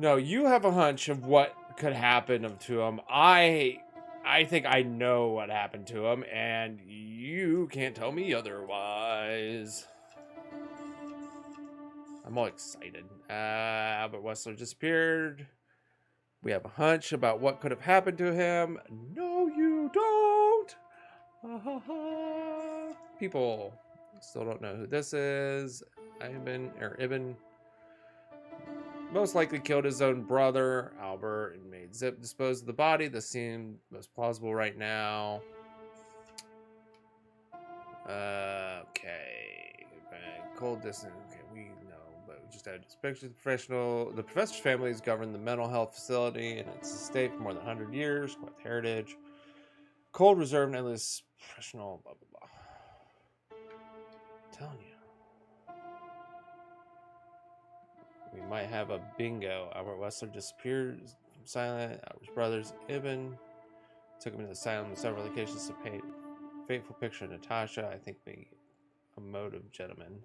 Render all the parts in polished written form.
No, you have a hunch of what could happen to him. I think I know what happened to him, and you can't tell me otherwise. I'm all excited. Albert Wessler disappeared. We have a hunch about what could have happened to him. No, you don't. Ha, ha, ha. People still don't know who this is. Ibn most likely killed his own brother, Albert, and made Zip dispose of the body. This seems most plausible right now. Okay. Cold distance. Okay, we know, but we just had a suspicious professional. The professor's family has governed the mental health facility and its estate for more than 100 years, quite the heritage. Cold, reserved, and endless professional, blah, blah, blah. I'm telling you. We might have a bingo. Albert Wessler disappeared from silent. Albert's brothers, Ibn, took him to the asylum on several occasions to paint a fateful picture of Natasha. I think being a motive, gentlemen.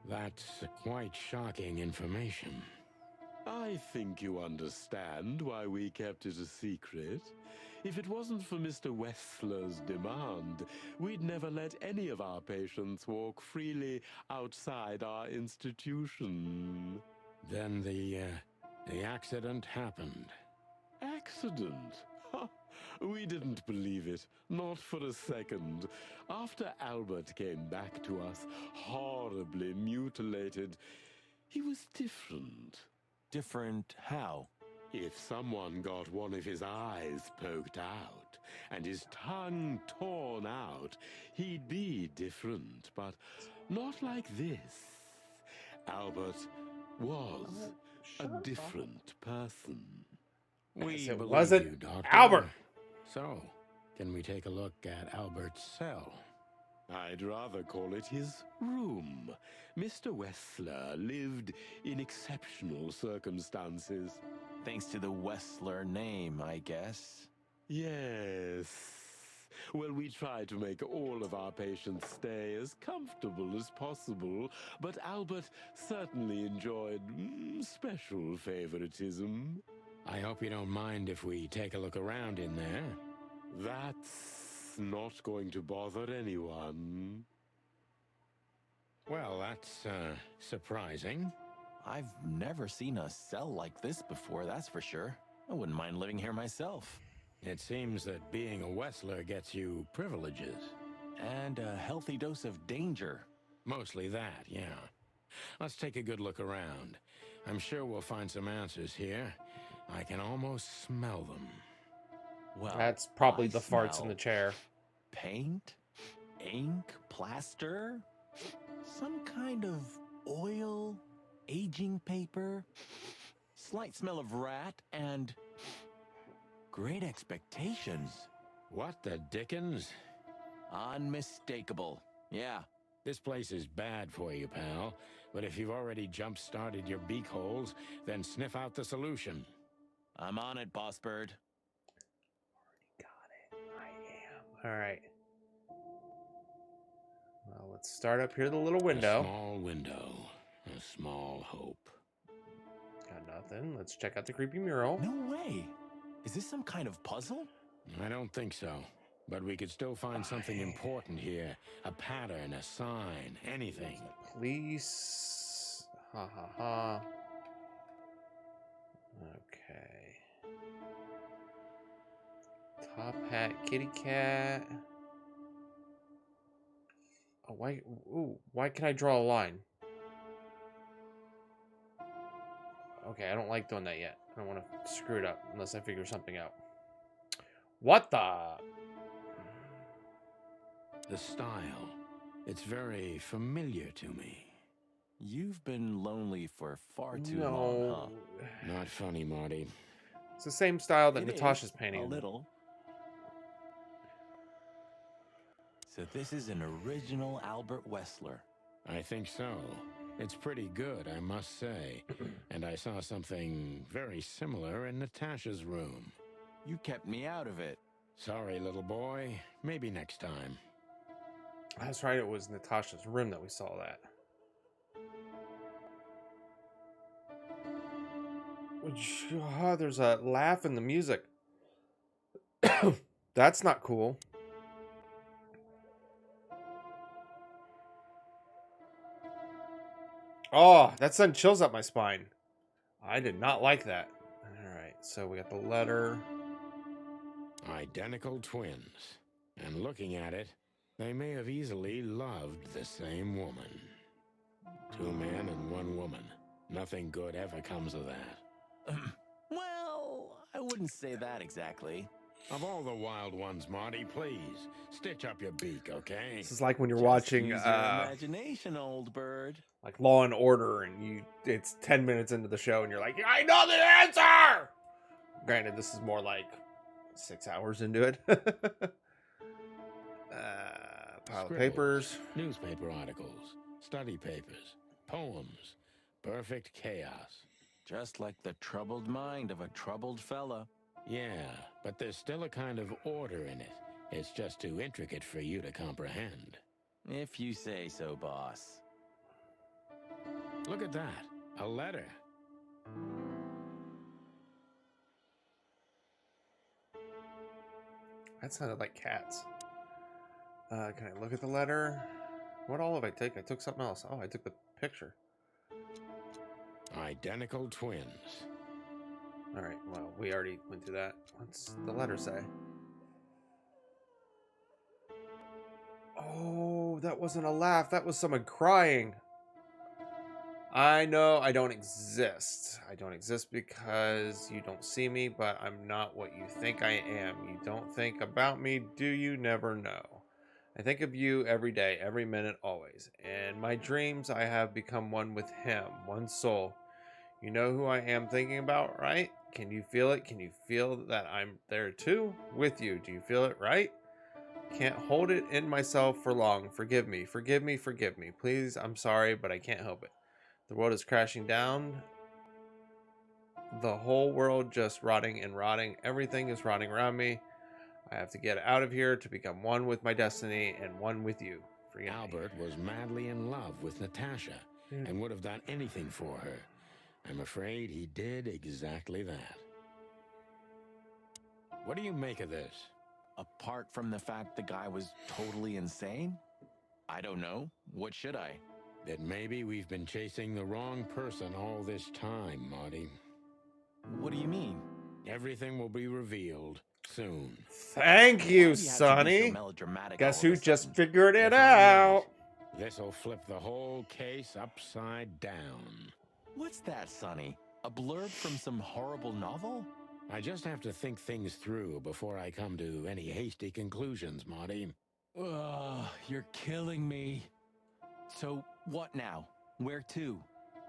That's quite shocking information. I think you understand why we kept it a secret. If it wasn't for Mr. Wessler's demand, we'd never let any of our patients walk freely outside our institution. Then the accident happened. Accident? Ha! We didn't believe it, not for a second. After Albert came back to us, horribly mutilated, he was different. Different how? If someone got one of his eyes poked out and his tongue torn out, he'd be different, but not like this. Albert was a different person. We It believe wasn't you, Doctor. Albert. So, can we take a look at Albert's cell? I'd rather call it his room. Mr. Wessler lived in exceptional circumstances. Thanks to the Wessler name, I guess. Yes. Well, we try to make all of our patients stay as comfortable as possible, but Albert certainly enjoyed special favoritism. I hope you don't mind if we take a look around in there. That's not going to bother anyone. Well, that's surprising. I've never seen a cell like this before, that's for sure. I wouldn't mind living here myself. It seems that being a Wessler gets you privileges. And a healthy dose of danger. Mostly that, yeah. Let's take a good look around. I'm sure we'll find some answers here. I can almost smell them. Well, That's probably I the farts in the smell chair. paint, ink, plaster, some kind of oil, aging paper, slight smell of rat, and great expectations. What the dickens? Unmistakable. Yeah. This place is bad for you, pal. But if you've already jump-started your beak holes, then sniff out the solution. I'm on it, Boss Bird. Got it. I am. All right. Well, let's start up here the little window. A small window. A small hope. Got nothing. Let's check out the creepy mural. No way. Is this some kind of puzzle? I don't think so. But we could still find something important here. A pattern, a sign, anything. Police. Ha ha ha. Okay. Top hat, kitty cat. Oh, why? Ooh, why can I draw a line? Okay, I don't like doing that yet. I don't want to screw it up unless I figure something out. What the? The style. It's very familiar to me. You've been lonely for far too long, No. huh? Not funny, Marty. It's the same style that It Natasha's is, painting. a little. So this is an original Albert Wessler. I think so. It's pretty good, I must say. And I saw something very similar in Natasha's room. You kept me out of it. Sorry, little boy. Maybe next time. That's right. It was Natasha's room that we saw that. There's a laugh in the music. That's not cool. Oh, that sent chills up my spine. I did not like that. All right, so we got the letter. Identical twins. And looking at it, they may have easily loved the same woman. 2 men and 1 woman. Nothing good ever comes of that. Well, I wouldn't say that exactly. Of all the wild ones, Marty, please, stitch up your beak, okay? This is like when you're Just watching use your imagination, old bird. like Law and Order, and it's 10 minutes into the show, and you're like, I know the answer. Granted, this is more like 6 hours into it. Pile of Scribbles, papers. newspaper articles, study papers, poems. Perfect chaos. Just like the troubled mind of a troubled fella. Yeah, but there's still a kind of order in it. It's just too intricate for you to comprehend. If you say so, boss. Look at that. A letter. That sounded like cats. Can I look at the letter? What all did I take? I took something else. Oh, I took the picture. Identical twins. All right, well, we already went through that. What's the letter say? Oh, that wasn't a laugh. That was someone crying. I know I don't exist. I don't exist because you don't see me, but I'm not what you think I am. You don't think about me, do you? Never know. I think of you every day, every minute, always. In my dreams, I have become one with him, one soul. You know who I am thinking about, right? Can you feel it? Can you feel that I'm there too? With you. Do you feel it, right? Can't hold it in myself for long. Forgive me. Forgive me. Forgive me. Please, I'm sorry, but I can't help it. The world is crashing down. The whole world just rotting and rotting. Everything is rotting around me. I have to get out of here to become one with my destiny and one with you. Forgive me. Albert was madly in love with Natasha and would have done anything for her. I'm afraid he did exactly that. What do you make of this? Apart from the fact the guy was totally insane? I don't know. What should I? That maybe we've been chasing the wrong person all this time, Marty. What do you mean? Everything will be revealed soon. Thank Why you, do have to be so Sonny. melodramatic Guess all who of a just sudden? figured it If I did out? This'll flip the whole case upside down. What's that, Sonny? A blurb from some horrible novel? I just have to think things through before I come to any hasty conclusions, Marty. Ugh, you're killing me. So, what now? Where to?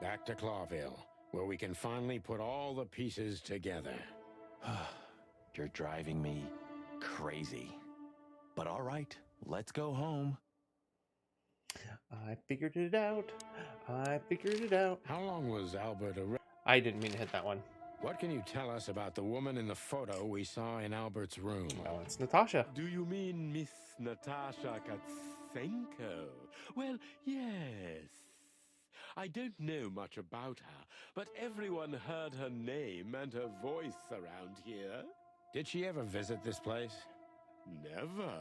Back to Clawville, where we can finally put all the pieces together. You're driving me crazy. But all right, let's go home. I figured it out. I figured it out. How long was Albert arrested? I didn't mean to hit that one. What can you tell us about the woman in the photo we saw in Albert's room? Well, it's Natasha. Do you mean Miss Natasha Katsenko? Well, yes. I don't know much about her, but everyone heard her name and her voice around here. Did she ever visit this place? Never.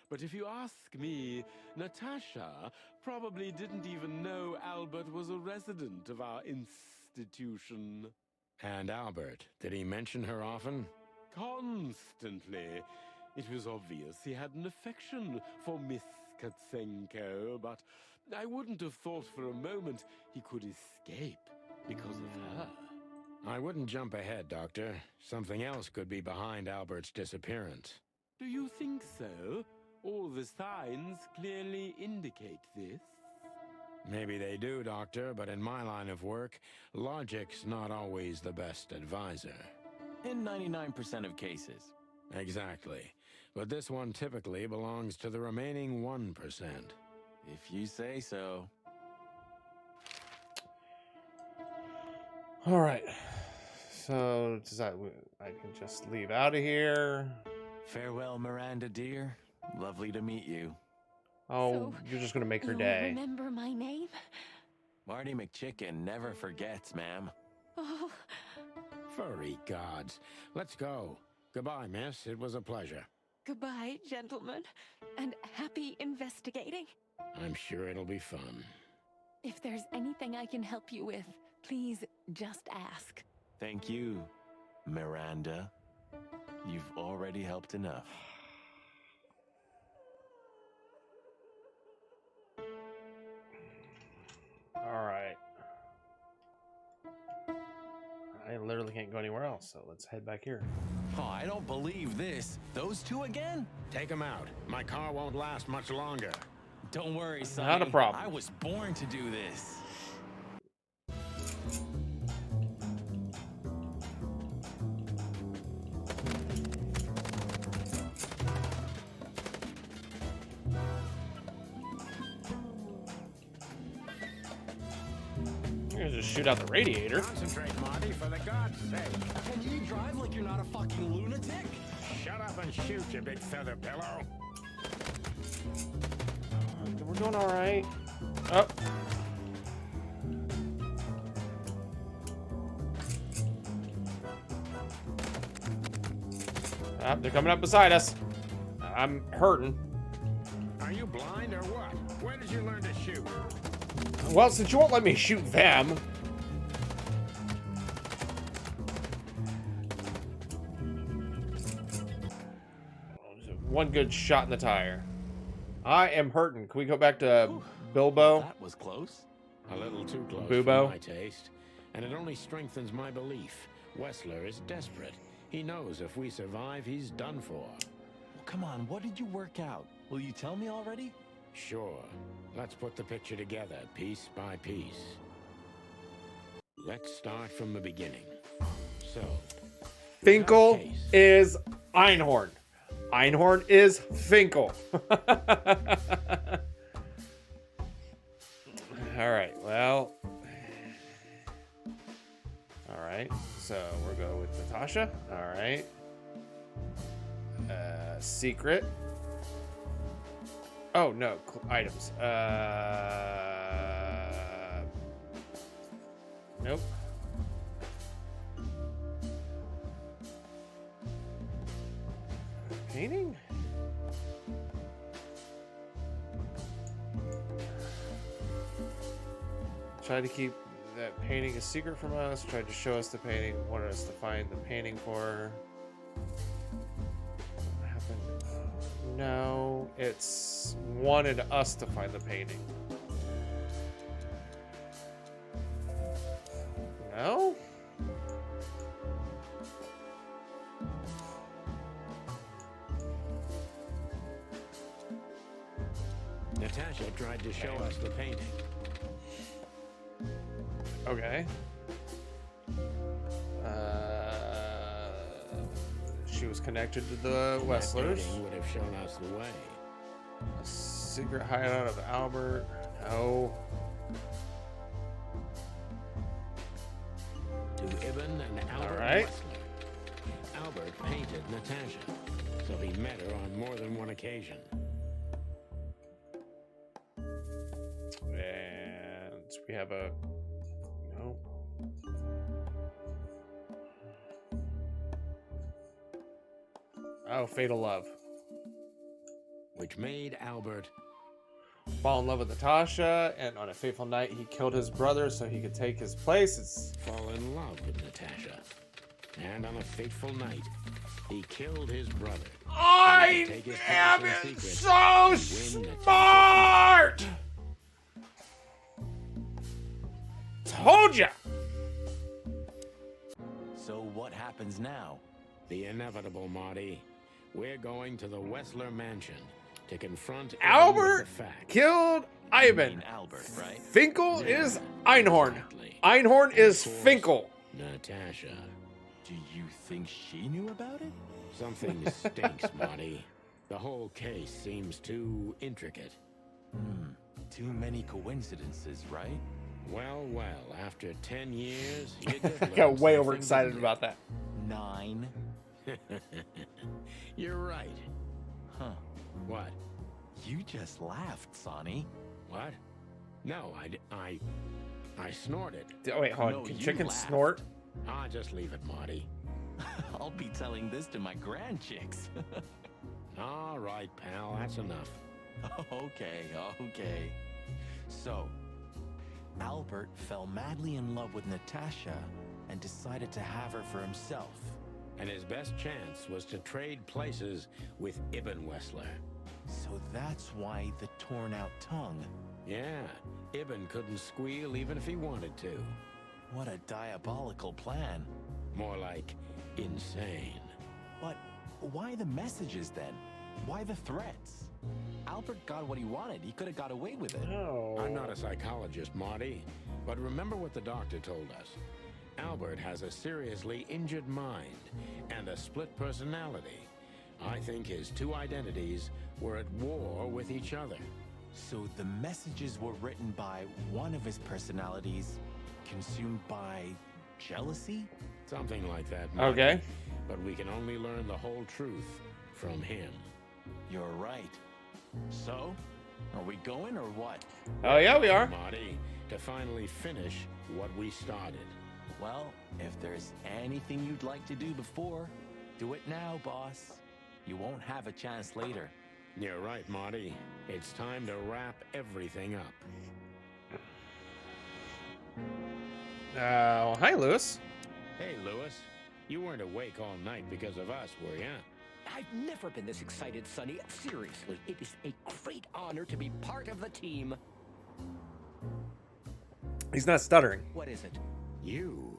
But if you ask me, Natasha probably didn't even know Albert was a resident of our institution. And Albert, did he mention her often? Constantly. It was obvious he had an affection for Miss Katsenko, but I wouldn't have thought for a moment he could escape because of her. I wouldn't jump ahead, Doctor. Something else could be behind Albert's disappearance. Do you think so? All the signs clearly indicate this. Maybe they do, Doctor, but in my line of work, logic's not always the best advisor. In 99% of cases. Exactly. But this one typically belongs to the remaining 1%. If you say so. All right. So I can just leave out of here. Farewell, Miranda, dear. Lovely to meet you. Oh, So, you're just gonna make her You'll day. remember my name? Marty McChicken never forgets, ma'am. Oh, Furry gods. Let's go. Goodbye, miss. It was a pleasure. Goodbye, gentlemen, and happy investigating. I'm sure it'll be fun. If there's anything I can help you with, please just ask. Thank you, Miranda. You've already helped enough. All right. I literally can't go anywhere else, so let's head back here. Oh, I don't believe this. Those two again? Take him out. My car won't last much longer. Don't worry, son. Not a problem. I was born to do this. I'm gonna just shoot out the radiator. Concentrate, Marty, for the god's sake. Can you drive like you're not a fucking lunatic? Shut up and shoot, you big feather pillow. We're doing all right. Oh. Ah, they're coming up beside us. I'm hurting. Are you blind or what? Where did you learn to shoot? Well, since you won't let me shoot them. One good shot in the tire. I am hurting. Can we go back to Bilbo? That was close. A little too close Bubo. for my taste. And it only strengthens my belief. Wessler is desperate. He knows if we survive, he's done for. Well, come on, what did you work out? Will you tell me already? Sure. Let's put the picture together, piece by piece. Let's start from the beginning. So, Finkel case. is Einhorn. Einhorn is Finkel. All right, well. All right, so we'll go with Natasha. All right. Secret. Oh, no, items. Nope. Painting? Tried to keep that painting a secret from us. Tried to show us the painting. Wanted us to find the painting for her. What happened? No, it's wanted us to find the painting. No? Natasha tried to show us the painting. Okay. She was connected to the That Westlers. painting would have shown us the way. Secret hideout of Albert. No. To Ibn and Albert All right. Wessler. Albert painted Natasha, so he met her on more than one occasion. And we have a... No. Oh, Fatal Love. Which made Albert Fall in love with Natasha, and on a fateful night, he killed his brother so he could take his place. It's... fall in love with Natasha. And on a fateful night, he killed his brother. I Take his am personal secret so and win Natasha's smart! Told ya! So what happens now? The inevitable, Marty. We're going to the Wessler mansion to confront Ibn Albert with the facts. killed You Ivan. mean Albert, right? Finkel Yeah, is Einhorn. exactly. Einhorn is Of course. Finkel. Natasha. Do you think she knew about it? Something stinks, Marty. The whole case seems too intricate. Too many coincidences, right? Well, after 10 years, you did I got learn way something, overexcited didn't about that. 9. you? You're right. Huh. What? You just laughed, Sonny. What? No, I snorted. Oh, wait, hold on. No, Can you chicken laughed. snort? Ah, just leave it, Marty. I'll be telling this to my grandchicks. All right, pal, that's enough. Okay. So, Albert fell madly in love with Natasha and decided to have her for himself. And his best chance was to trade places with Ibn Wessler. So that's why the torn out tongue. Yeah, Ibn couldn't squeal even if he wanted to. What a diabolical plan. More like insane. But why the messages then? Why the threats? Albert got what he wanted. He could have got away with it. No. I'm not a psychologist, Marty, but remember what the doctor told us. Albert has a seriously injured mind and a split personality. I think his two identities were at war with each other. So the messages were written by one of his personalities, consumed by jealousy? Something like that, Marty. Okay. But we can only learn the whole truth from him. You're right. So, are we going or what? Oh, yeah, we are. Marty, to finally finish what we started. Well, if there's anything you'd like to do before, do it now, boss. You won't have a chance later. You're right, Marty. It's time to wrap everything up. Hi, Lewis. Hey, Lewis. You weren't awake all night because of us, were ya? I've never been this excited, Sonny. Seriously, it is a great honor to be part of the team. He's not stuttering. What is it? You,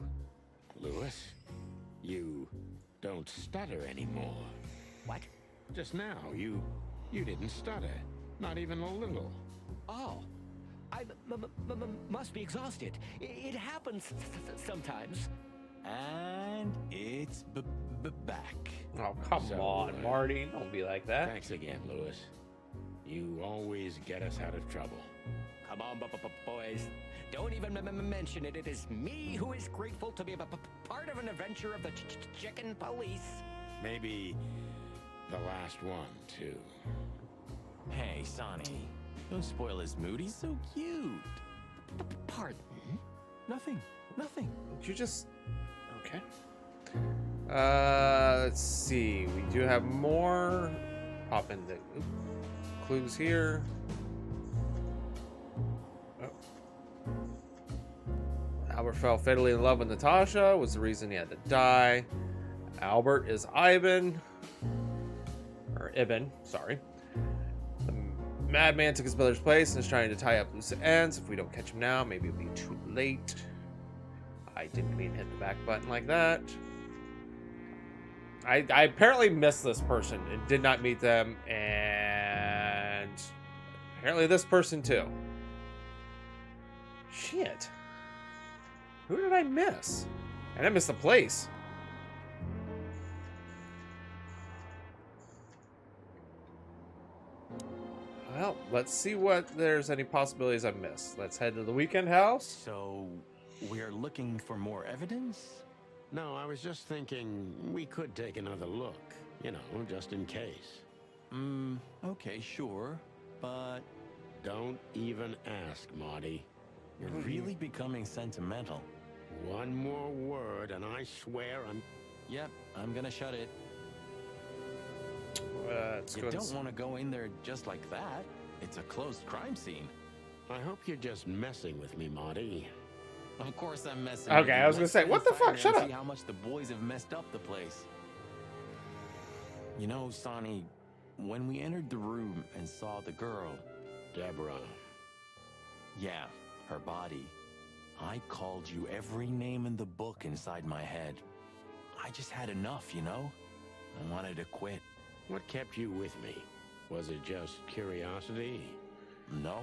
Lewis, you don't stutter anymore. What? Just now, you didn't stutter. Not even a little. Oh, I must be exhausted. It happens sometimes. And it's back. Oh, come So, on, Marty. Don't be like that. Thanks again, Lewis. You always get us out of trouble. Come on, boys. Don't even mention it. It is me who is grateful to be a part of an adventure of the Chicken Police. Maybe the last one, too. Hey, Sonny. Don't spoil his mood. He's so cute. Pardon? Nothing. Did you just... Okay. Let's see. We do have more. Pop in the clues here. Oh. Albert fell fatally in love with Natasha. Was the reason he had to die. Albert is Ivan. Or Ibn, sorry. The madman took his brother's place and is trying to tie up loose ends. If we don't catch him now, maybe it'll be too late. I didn't mean to hit the back button like that. I apparently missed this person and did not meet them, and apparently this person too. Shit. Who did I miss? And I missed the place. Well, let's see what there's any possibilities I've missed. Let's head to the weekend house. So, we're looking for more evidence? No, I was just thinking we could take another look. You know, just in case. Okay, sure. But Don't even ask, Marty. you're really becoming sentimental. One more word and I swear I'm... Yep, I'm gonna shut it. Let's You go don't want to go in there just like that. It's a closed crime scene. I hope you're just messing with me, Marty. Of course I'm messing Okay, with you. I was gonna Let's say, go what the inside fuck? Shut and up. See how much the boys have messed up the place. You know, Sonny, when we entered the room and saw the girl, Deborah. yeah, her body, I called you every name in the book inside my head. I just had enough, you know? I wanted to quit. What kept you with me? Was it just curiosity? No.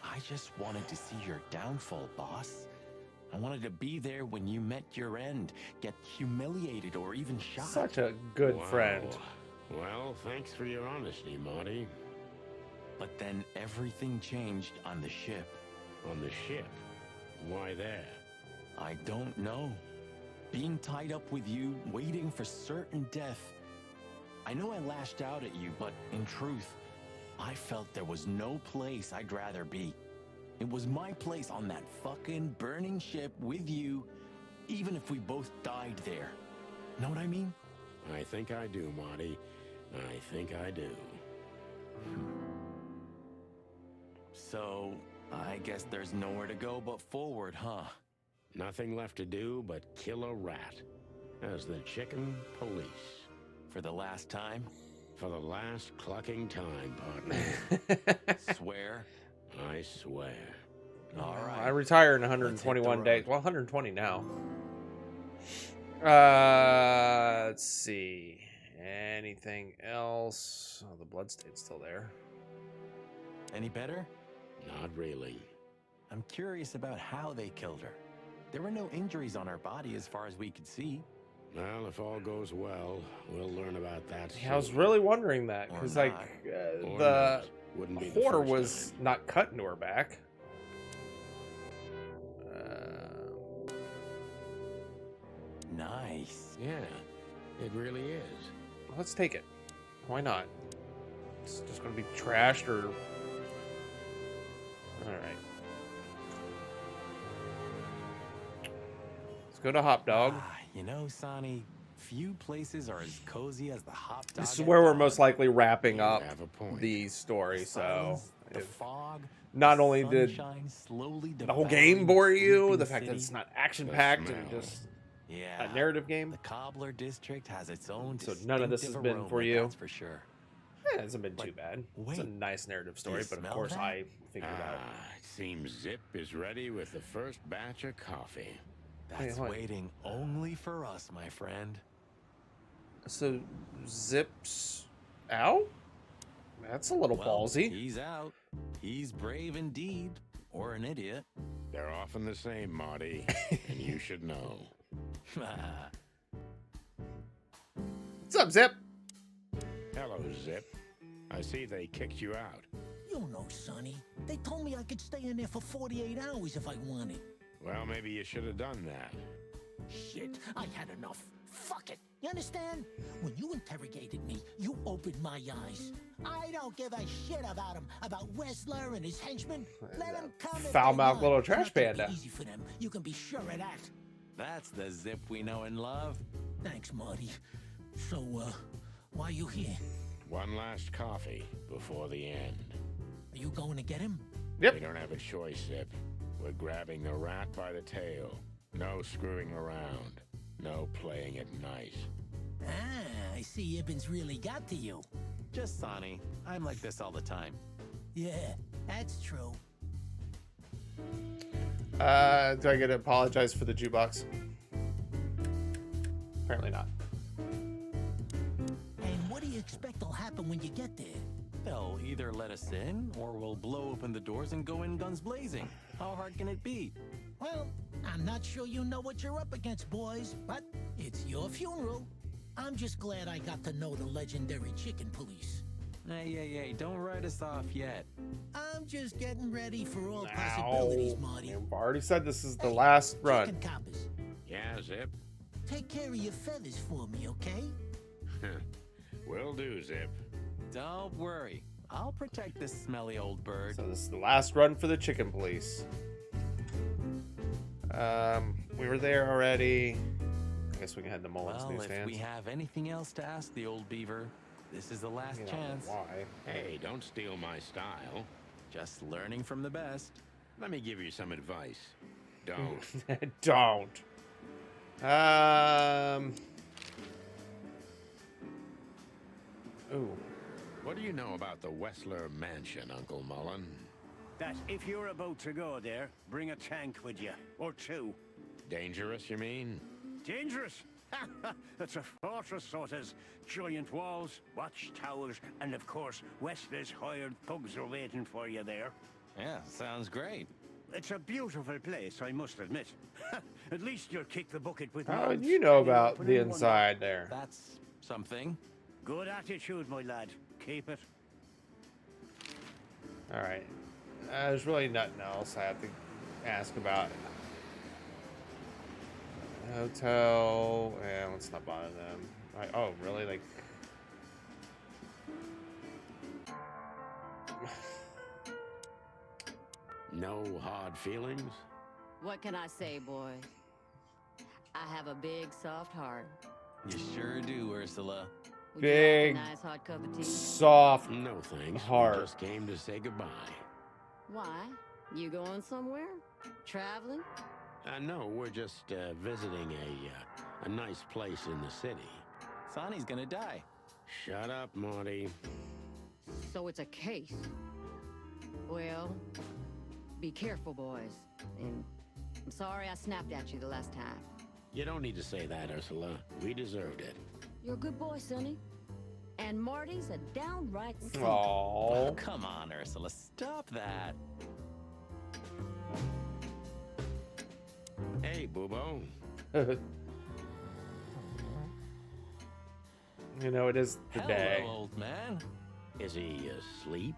I just wanted to see your downfall, boss. I wanted to be there when you met your end, get humiliated or even shot. Such a good Wow. friend. Well, thanks for your honesty, Marty. But then everything changed on the ship. On the ship? Why there? I don't know. Being tied up with you, waiting for certain death. I know I lashed out at you, but in truth, I felt there was no place I'd rather be. It was my place on that fucking burning ship with you, even if we both died there. Know what I mean? I think I do, Marty. I think I do. So, I guess there's nowhere to go but forward, huh? Nothing left to do but kill a rat. As the chicken police. For the last time? For the last clucking time, partner. Swear? I swear. All right. I retire in Let's hit 121 the days. road. Well, 120 now. Let's see. Anything else? Oh, the bloodstain's still there. Any better? Not really. I'm curious about how they killed her. There were no injuries on her body as far as we could see. Well, if all goes well, we'll learn about that Yeah, I was soon. really wondering that Or because, not. like, Or the not. Wouldn't be the whore first was time. not cut into her back. Nice. Yeah, it really is. Let's take it. Why not? It's just going to be trashed or... Alright. Let's go to Hop Dog. You know, Sonny, few places are as cozy as the Hop Dog. This is at where we're dawn. most likely wrapping You up have a point. the story, The so... silence, the if fog, not the only did sunshine slowly the whole devouring game bore you, sleeping the fact that city. it's not action-packed and smell. just Yeah, a narrative game. The Cobbler District has its own. So none of this has distinctive been aroma, for you? That's for sure. It hasn't been too But bad. It's a wait, nice narrative story, you but of smell course that? I figured out. It seems Zip is ready with the first batch of coffee. That's hold on. waiting only for us, my friend. So, Zip's out? That's a little Well, ballsy. He's out. He's brave indeed, or an idiot. They're often the same, Marty, and you should know. What's up, Zip? Hello, Zip. I see they kicked you out. You know, Sonny. They told me I could stay in there for 48 hours if I wanted. Well, maybe you should have done that. Shit, I had enough. Fuck it. You understand? When you interrogated me, you opened my eyes. I don't give a shit about him, about Wessler and his henchmen. Let them come if they Foul-mouthed want. little It's trash not gonna be panda. Easy for them. You can be sure of that. That's the Zip we know and love. Thanks, Marty. So, why you here? One last coffee before the end. Are you going to get him? Yep. We don't have a choice, Zip. We're grabbing the rat by the tail. No screwing around. No playing it nice. Ah, I see Ibben's really got to you. Just Sonny. I'm like this all the time. Yeah, that's true. Do I get to apologize for the jukebox? Apparently not. And what do you expect will happen when you get there? They'll either let us in, or we'll blow open the doors and go in guns blazing. How hard can it be? Well, I'm not sure you know what you're up against, boys, but it's your funeral. I'm just glad I got to know the legendary chicken police. Hey, don't write us off yet. I'm just getting ready for all Now, possibilities, Marty. you've already said this is the Hey, last run. Chicken coppers, Yeah, Zip? take care of your feathers for me, okay? Will do, Zip. Don't worry. I'll protect this smelly old bird. So this is the last run for the chicken police. We were there already. I guess we can head to Mullins Well, if newsstands. we have anything else to ask the old beaver, this is the last You know chance. why? Hey, don't steal my style. Just learning from the best. Let me give you some advice. Don't. Don't. Ooh. What do you know about the Wessler Mansion, Uncle Mullen? That if you're about to go there, bring a tank with you, or two. Dangerous, you mean? Dangerous? It's a fortress, so it has giant walls, watchtowers, and of course, Westler's hired thugs are waiting for you there. Yeah, sounds great. It's a beautiful place, I must admit. At least you'll kick the bucket with How mounts would you know and you'll about open the in one inside there? That's something. Good attitude, my lad. Keep it. Alright. There's really nothing else I have to ask about. Hotel. Yeah, let's not bother them. Oh, really? Like. No hard feelings? What can I say, boy? I have a big, soft heart. You sure do, Ursula. Would Big, you like a nice hot cup of tea? soft. No thanks. Heart. We just came to say goodbye. Why? You going somewhere? Traveling? No, we're just visiting a nice place in the city. Sonny's gonna die. Shut up, Marty. So it's a case. Well, be careful, boys. And I'm sorry I snapped at you the last time. You don't need to say that, Ursula. We deserved it. You're a good boy, Sonny. And Marty's a downright saint. Oh, Oh, come on, Ursula. Stop that. Hey, Boobo. you know it is the Hello, day. old man. Is he asleep?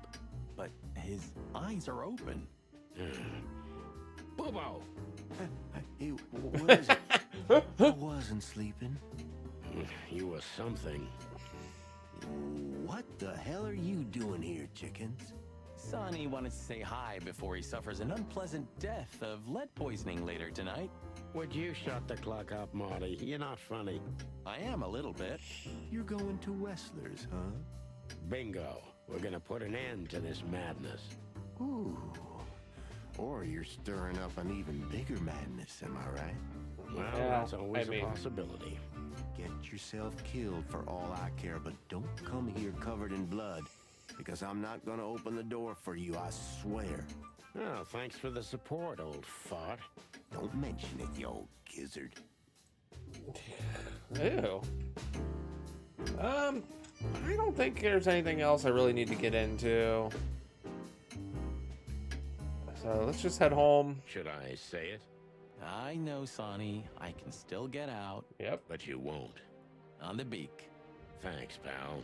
But his eyes are open. Boobo! Hey, what is it? I wasn't sleeping. You were something. What the hell are you doing here, chickens? Sonny wanted to say hi before he suffers an unpleasant death of lead poisoning later tonight. Would you shut the clock up, Marty? You're not funny. I am a little bit. You're going to Wessler's, huh? Bingo. We're gonna put an end to this madness. Ooh. Or you're stirring up an even bigger madness, am I right? Well, Yeah, that's always I mean- a possibility. Get yourself killed for all I care, but don't come here covered in blood, because I'm not gonna open the door for you, I swear. Oh, thanks for the support, old fart. Don't mention it, you old gizzard. Ew. I don't think there's anything else I really need to get into. So let's just head home. Should I say it? I know, Sonny. I can still get out. Yep. But you won't. On the beak. Thanks, pal.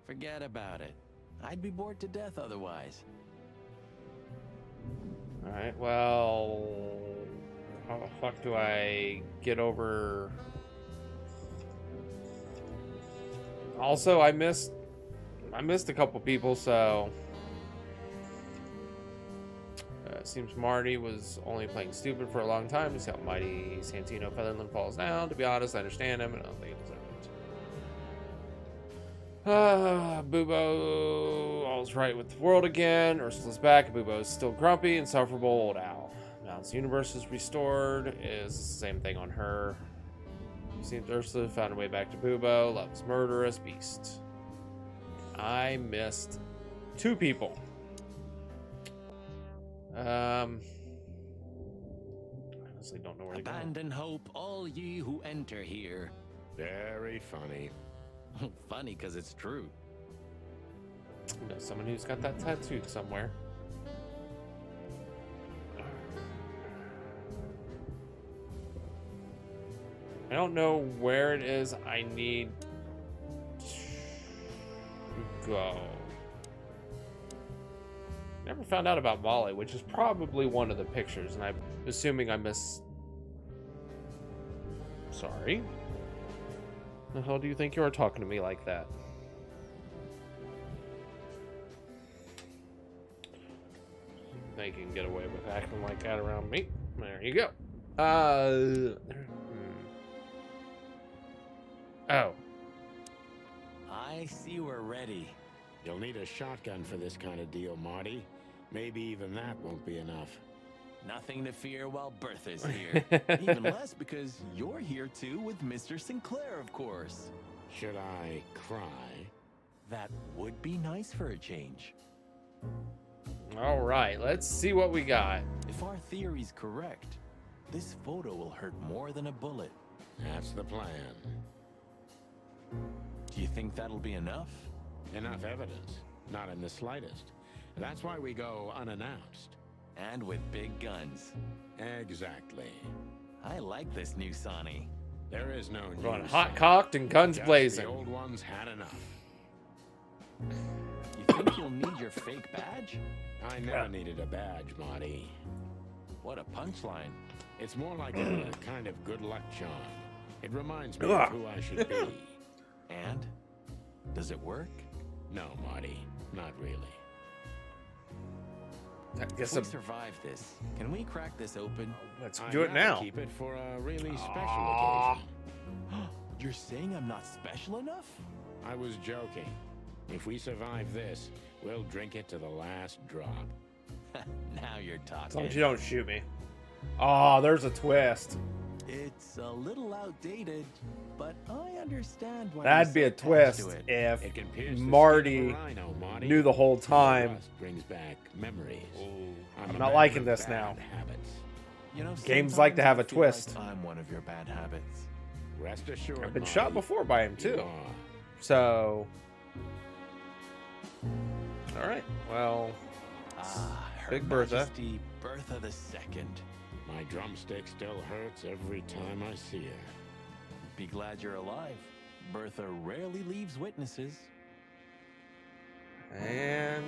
Forget about it. I'd be bored to death otherwise. Alright, well... How the fuck do I get over... Also, I missed a couple people, so... Seems Marty was only playing stupid for a long time to see how mighty Santino Featherland falls down. To be honest, I understand him, and I don't think it deserved. Bubo, all's right with the world again. Ursula's back, and Bubo's still grumpy, insufferable old owl. Now his universe is restored. Is the same thing on her. Seems Ursula found her way back to Bubo. Loves murderous beast. I missed 2 people. I honestly don't know where to go. Abandon hope, all ye who enter here. Very funny. Funny, because it's true. You know, someone who's got that tattooed somewhere. I don't know where it is I need to go. Never found out about Molly, which is probably one of the pictures, and I'm assuming I missed... Sorry? The hell do you think you are talking to me like that? They can get away with acting like that around me. There you go. Oh. I see we're ready. You'll need a shotgun for this kind of deal, Marty. Maybe even that won't be enough. Nothing to fear while Bertha's here. Even less because you're here too with Mr. Sinclair, of course. Should I cry? That would be nice for a change. All right, let's see what we got. If our theory's correct, this photo will hurt more than a bullet. That's the plan. Do you think that'll be enough? Enough evidence. Not in the slightest. That's why we go unannounced. And with big guns. Exactly. I like this new Sonny. There is no new Going Sonny. hot-cocked and guns Just blazing. The old ones had enough. You think you'll need your fake badge? I never needed a badge, Marty. What a punchline. It's more like a kind of good luck charm. It reminds me of who I should be. And? Does it work? No, Marty, not really. I If guess we survive this, can we crack this open? let's I do it gotta now. Keep it for a really special occasion. You're saying I'm not special enough? I was joking. If we survive this, we'll drink it to the last drop. Now you're As long as talking. you don't shoot me. Oh, there's a twist. It's a little outdated, but I understand why. That'd be you're a so attached twist to it. if It can pierce the Marty skin of a rhino, Marty. knew the whole And the time. rust brings back memories. I'm a not man liking of this bad now. Habits. You know, Games like to have a sometimes I feel twist. Like I'm one of your bad habits. Rest assured, I've been Marty, shot before by him you too. are. So, all right. Well, Her Big Bertha. Majesty Bertha the Second. My drumstick still hurts every time I see her. Be glad you're alive. Bertha rarely leaves witnesses. and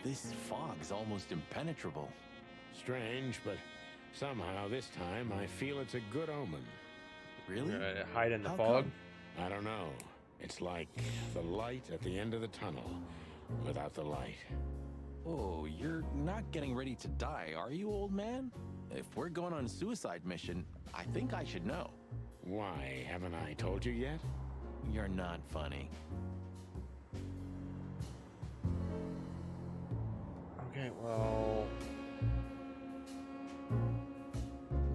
This fog's almost impenetrable. Strange, but somehow this time I feel it's a good omen. Really? hide in the How fog. come? I don't know. It's like the light at the end of the tunnel without the light. Oh, you're not getting ready to die, are you, old man? If we're going on a suicide mission, I think I should know. Why, haven't I told you yet? You're not funny. Okay, well,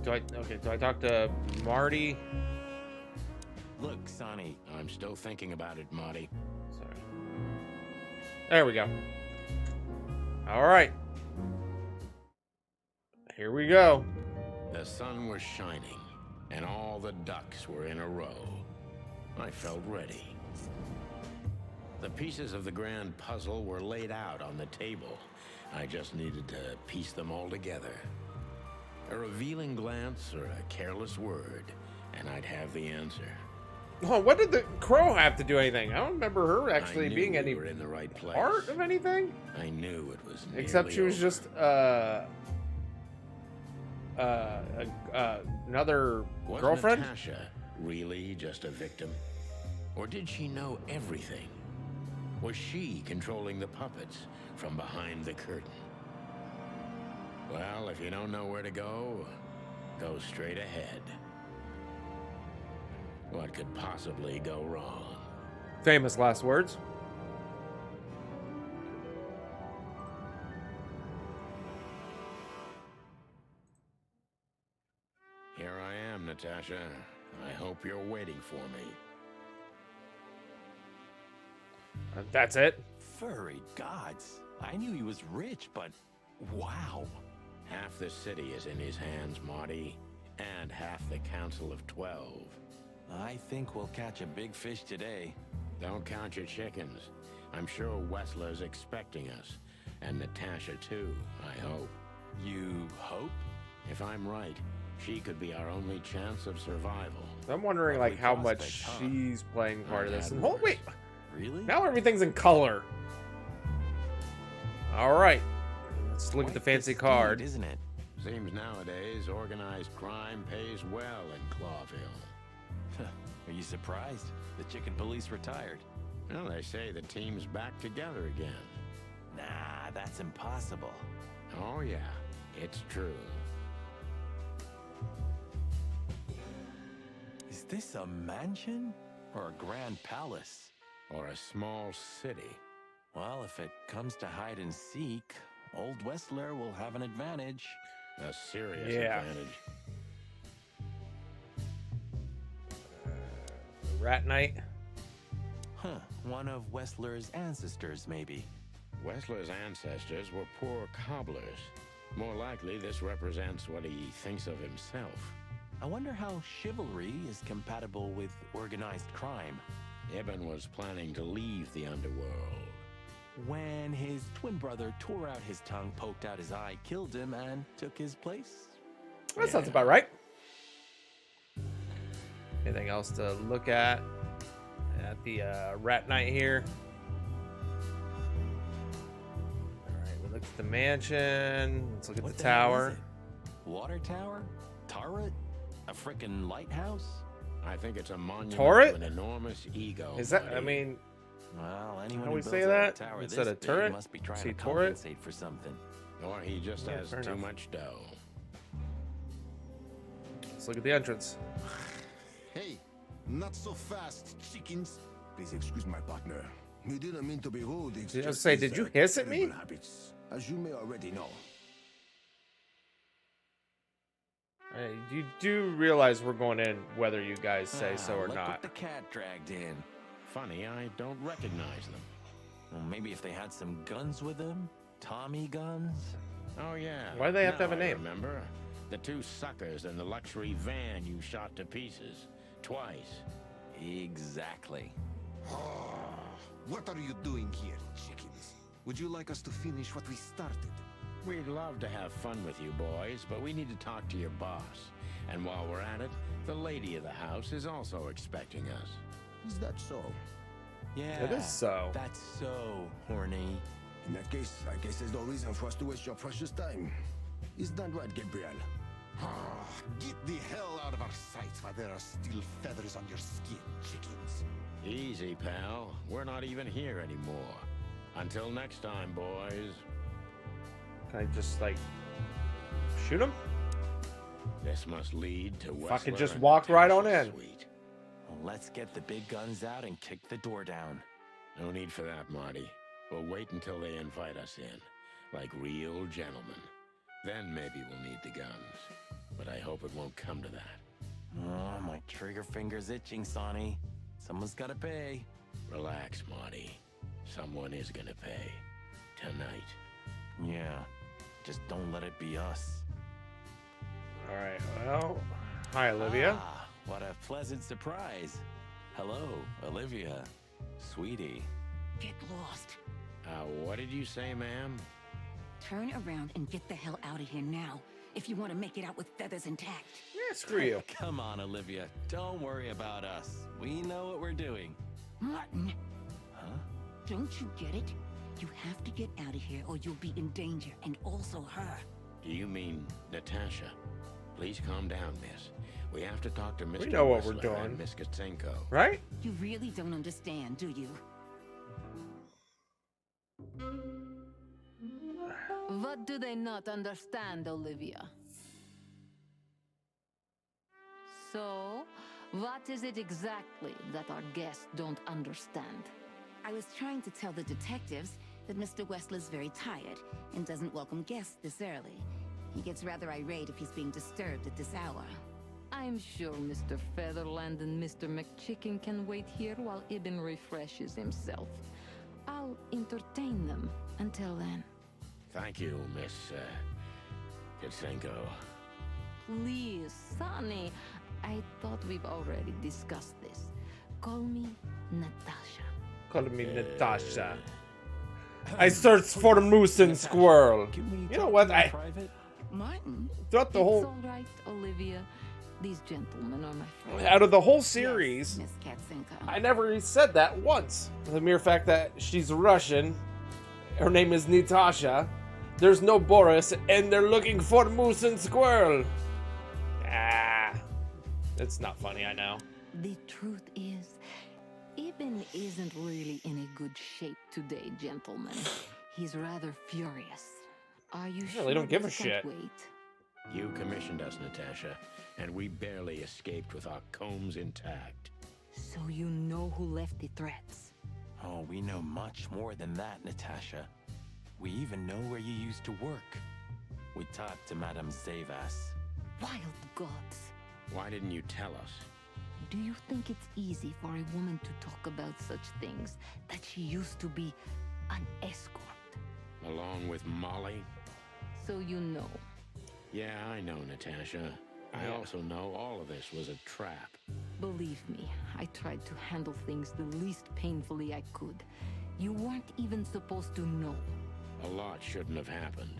do I talk to Marty? Look, Sonny, I'm still thinking about it, Marty. Sorry. There we go. All right. Here we go. The sun was shining, and all the ducks were in a row. I felt ready. The pieces of the grand puzzle were laid out on the table. I just needed to piece them all together. A revealing glance or a careless word, and I'd have the answer. Oh, what did the crow have to do anything? I don't remember her I actually knew being we any were in the right place. part of anything. I knew it was Except nearly she was over. just another Was girlfriend. Natasha really just a victim? Or did she know everything? Was she controlling the puppets from behind the curtain? Well, if you don't know where to go, go straight ahead. What could possibly go wrong? Famous last words. Here I am, Natasha. I hope you're waiting for me. That's it. furry gods. I knew he was rich, but wow. Half the city is in his hands, Marty, and half the Council of 12. I think we'll catch a big fish today. Don't count your chickens. I'm sure Wessler's expecting us, and Natasha too, I hope. You hope? If I'm right, she could be our only chance of survival. I'm wondering like Lovely how much prospect, huh? she's playing part of I've this. had And oh worse. wait, Really? now everything's in color. All right, let's look at the Quite fancy the card. steed, isn't it? Seems nowadays organized crime pays well in Clawville. Are you surprised? The chicken police retired. Well, they say the team's back together again. Nah, that's impossible. Oh yeah, it's true. Is this a mansion? Or a grand palace? Or a small city. Well, if it comes to hide and seek, old Westler will have an advantage. A serious Yeah. advantage. Rat Night. Huh, one of Westler's ancestors, maybe. Wessler's ancestors were poor cobblers. More likely, this represents what he thinks of himself. I wonder how chivalry is compatible with organized crime. Ibn was planning to leave the underworld. When his twin brother tore out his tongue, poked out his eye, killed him, and took his place? That sounds Yeah. about right. Anything else to look at the Rat Night here? All right, we looked at the mansion. Let's look at What the hell tower. is it? Water tower? Turret? A frickin' lighthouse? I think it's a monument Turret? to an enormous ego. Is that? I buddy. mean, Well, anyone How who we builds say a that? tower Instead this of big turret? must be trying See to turret? compensate for something. Or he just Yeah, has fair too enough. much dough. Let's look at the entrance. Hey, not so fast, chickens. Please excuse my partner. We didn't mean to be rude. It's Did I just say, his, did you hiss at me? terrible habits, as you may already know. You do realize we're going in whether you guys say so or look not. what the cat dragged in. Funny, I don't recognize them. Well, maybe if they had some guns with them? Tommy guns? Oh, yeah. Why do they have to Now have a I name? remember. The two suckers in the luxury van you shot to pieces. Twice. Exactly. What are you doing here, chickens? Would you like us to finish what we started? We'd love to have fun with you boys, but we need to talk to your boss. And while we're at it, the lady of the house is also expecting us. Is that so? Yeah. It is so. That's so horny. In that case, I guess there's no reason for us to waste your precious time. Is that right, Gabriel? Get the hell out of our sights while there are still feathers on your skin, chickens. Easy, pal. We're not even here anymore. Until next time, boys. Can I just, like, shoot him? This must lead to Fucking Wessler just and walk right on Natasha's in. suite. Well, let's get the big guns out and kick the door down. No need for that, Marty. We'll wait until they invite us in, like real gentlemen. Then maybe we'll need the guns. But I hope it won't come to that. Oh, my trigger finger's itching, Sonny. Someone's gotta pay. Relax, Marty. Someone is gonna pay. Tonight. Yeah, just don't let it be us. Alright, well. Hi, Olivia. Ah, what a pleasant surprise. Hello, Olivia. Sweetie. Get lost. What did you say, ma'am? Turn around and get the hell out of here now, if you want to make it out with feathers intact. Yeah, screw you. Come on, Olivia. Don't worry about us. We know what we're doing. Martin, Huh? don't you get it? You have to get out of here or you'll be in danger, and also her. Do you mean Natasha? Please calm down, miss. We have to talk to Mr. know what we're Whistler doing. and Miss Katsenko. Right? You really don't understand, do you? What do they not understand, Olivia? So, what is it exactly that our guests don't understand? I was trying to tell the detectives that Mr. Wessler's very tired and doesn't welcome guests this early. He gets rather irate if he's being disturbed at this hour. I'm sure Mr. Featherland and Mr. McChicken can wait here while Ibn refreshes himself. I'll entertain them until then. Thank you, Miss Katsenko. Please, Sonny. I thought we've already discussed this. Call me Natasha. Call me Natasha. I searched for the moose and squirrel. Can we You know talk what? in private? Martin? Throughout the It's whole, all right, Olivia. These gentlemen are my friends. out of the whole series, Yes, Miss Katzenko. I never said that once. The mere fact that she's Russian, her name is Natasha, there's no Boris, and they're looking for moose and squirrel. Ah, it's not funny, I know. The truth is, Ibn isn't really in a good shape today, gentlemen. He's rather furious. Are you sure they don't give a this can't shit. wait? You commissioned us, Natasha, and we barely escaped with our combs intact. So you know who left the threats? Oh, we know much more than that, Natasha. We even know where you used to work. We talked to Madame Zavas. Wild gods. Why didn't you tell us? Do you think it's easy for a woman to talk about such things, that she used to be an escort? Along with Molly? So you know. Yeah, I know, Natasha. I Yeah. also know all of this was a trap. Believe me, I tried to handle things the least painfully I could. You weren't even supposed to know. A lot shouldn't have happened.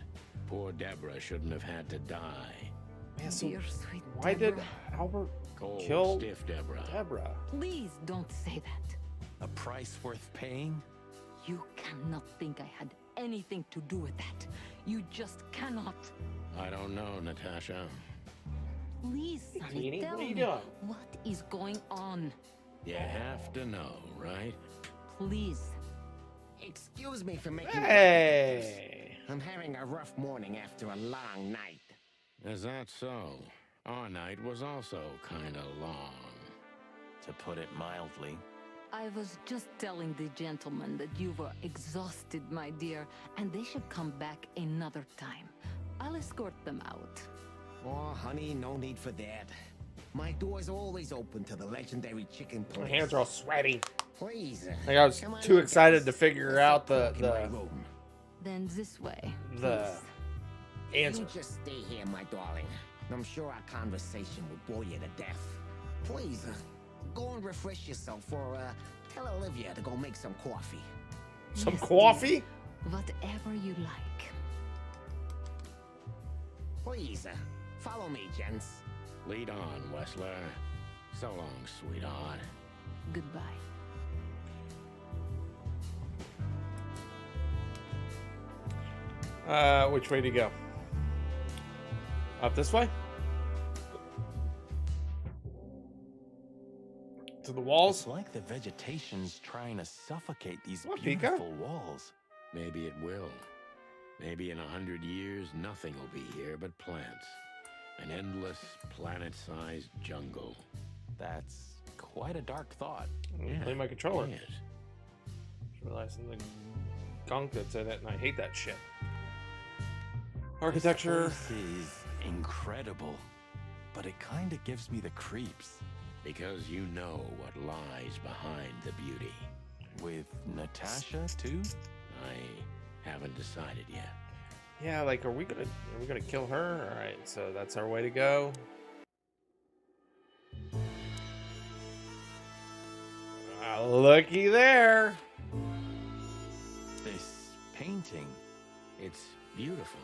Poor Deborah shouldn't have had to die. Man, so Dear sweet why did Deborah, Albert Cold, kill stiff Deborah. Deborah? please don't say that. A price worth paying? You cannot think I had anything to do with that. You just cannot. I don't know, Natasha. Please, Hey, Sonny, Queenie, tell what are you me doing? what is going on. You have to know, right? please. Excuse me for making Hey! I'm having a rough morning after a long night. Is that so? Our night was also kinda long. To put it mildly. I was just telling the gentleman that you were exhausted, my dear, and they should come back another time. I'll escort them out. Oh, honey, no need for that. My door's always open to the legendary chicken My place. hands are all sweaty. Please. Like I was come on too in, excited guys. to figure Let's out talk in my the room. Then this way. the please. answer. You just stay here, my darling. I'm sure our conversation will bore you to death. Please, go and refresh yourself, or tell Olivia to go make some coffee. Some Yes, coffee? dear. Whatever you like. Please, follow me, gents. Lead on, Wessler. So long, sweetheart. Goodbye. Which way to go? Up this way? To the walls? It's like the vegetation's trying to suffocate these What, Pika? beautiful walls. Maybe it will. Maybe in 100 years, nothing will be here but plants. An endless, planet-sized jungle. That's quite a dark thought. Play my controller. Yes. Just realizing the gunk that's in it, and I hate that shit. Architecture. This place is incredible, but it kind of gives me the creeps. Because you know what lies behind the beauty. With Natasha, too? I haven't decided yet. Yeah, like, are we gonna kill her? All right, so that's our way to go. Looky there. This painting. It's beautiful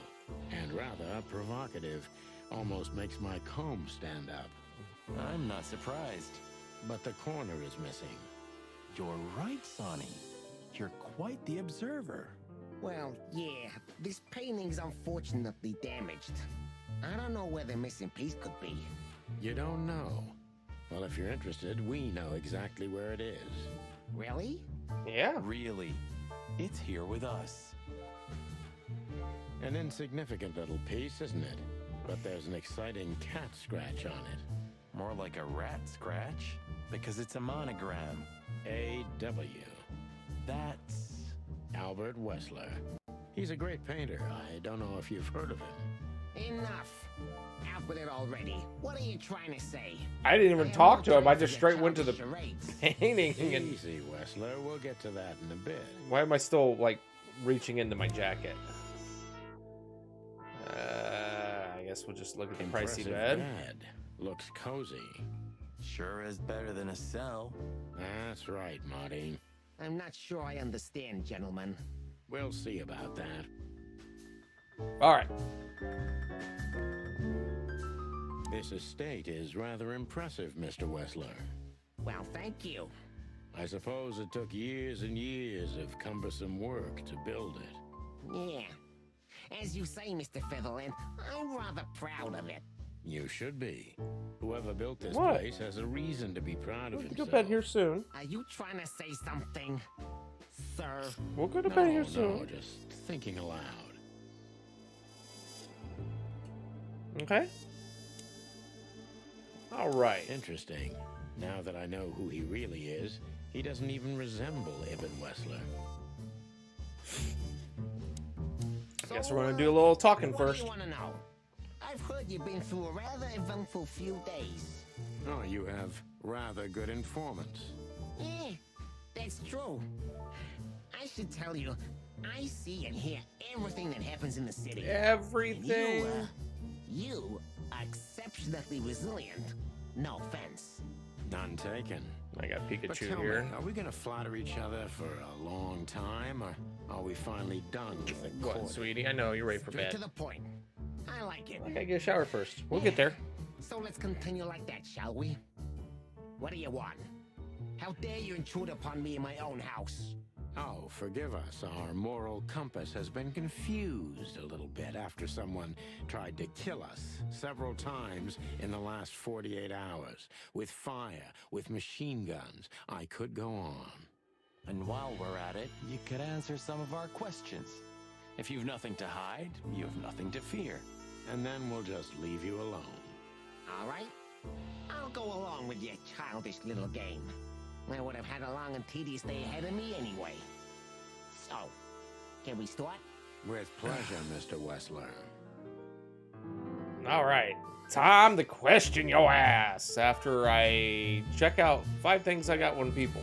and rather provocative. Almost makes my comb stand up. I'm not surprised. But the corner is missing. You're right, Sonny. You're quite the observer. Well, yeah, this painting's unfortunately damaged. I don't know where the missing piece could be. You don't know? Well, if you're interested, we know exactly where it is. Really? Yeah. Really, it's here with us. An insignificant little piece, isn't it? But there's an exciting cat scratch on it. More like a rat scratch, because it's a monogram. A.W. That's... Albert Wessler. He's a great painter. I don't know if you've heard of him. Enough. Out with it already. What are you trying to say? I didn't even am talk not to him. I trying just get straight went to the childish charades. painting. And Easy, Wessler. We'll get to that in a bit. why am I still like reaching into my jacket? I guess we'll just look at the pricey Impressive bed. Looks cozy. Sure is better than a cell. That's right, Marty. I'm not sure I understand, gentlemen. We'll see about that. All right. This estate is rather impressive, Mr. Wessler. Well, thank you. I suppose it took years and years of cumbersome work to build it. Yeah. As you say, Mr. Featherland, I'm rather proud of it. You should be. Whoever built this What? place has a reason to be proud of We'll go to himself. bed here soon. Are you trying to say something, sir? We'll go to bed here No, soon. just thinking aloud. Okay. All right. Interesting. Now that I know who he really is, he doesn't even resemble Ibn Wessler. I guess we're gonna do a little talking what first. do you want to know? I've heard you've been through a rather eventful few days. Oh, you have rather good informants. Yeah, that's true. I should tell you, I see and hear everything that happens in the city. And Everything. you are exceptionally resilient. No offense. None taken. I got But Pikachu tell here. me, are we gonna flatter each other for a long time, or are we finally done with the What, court? sweetie? I know you're ready for Straight to bed. the point. I like it. I gotta get a shower first. We'll get there. So let's continue like that, shall we? What do you want? How dare you intrude upon me in my own house? Oh, forgive us. Our moral compass has been confused a little bit after someone tried to kill us several times in the last 48 hours. With fire, with machine guns. I could go on. And while we're at it, you could answer some of our questions. If you've nothing to hide, you have nothing to fear. And then we'll just leave you alone. All right? I'll go along with your childish little game. I would have had a long and tedious day ahead of me anyway. So, can we start? With pleasure, Mr. Wessler. All right, time to question your ass after I check out 5 things I got 1 people.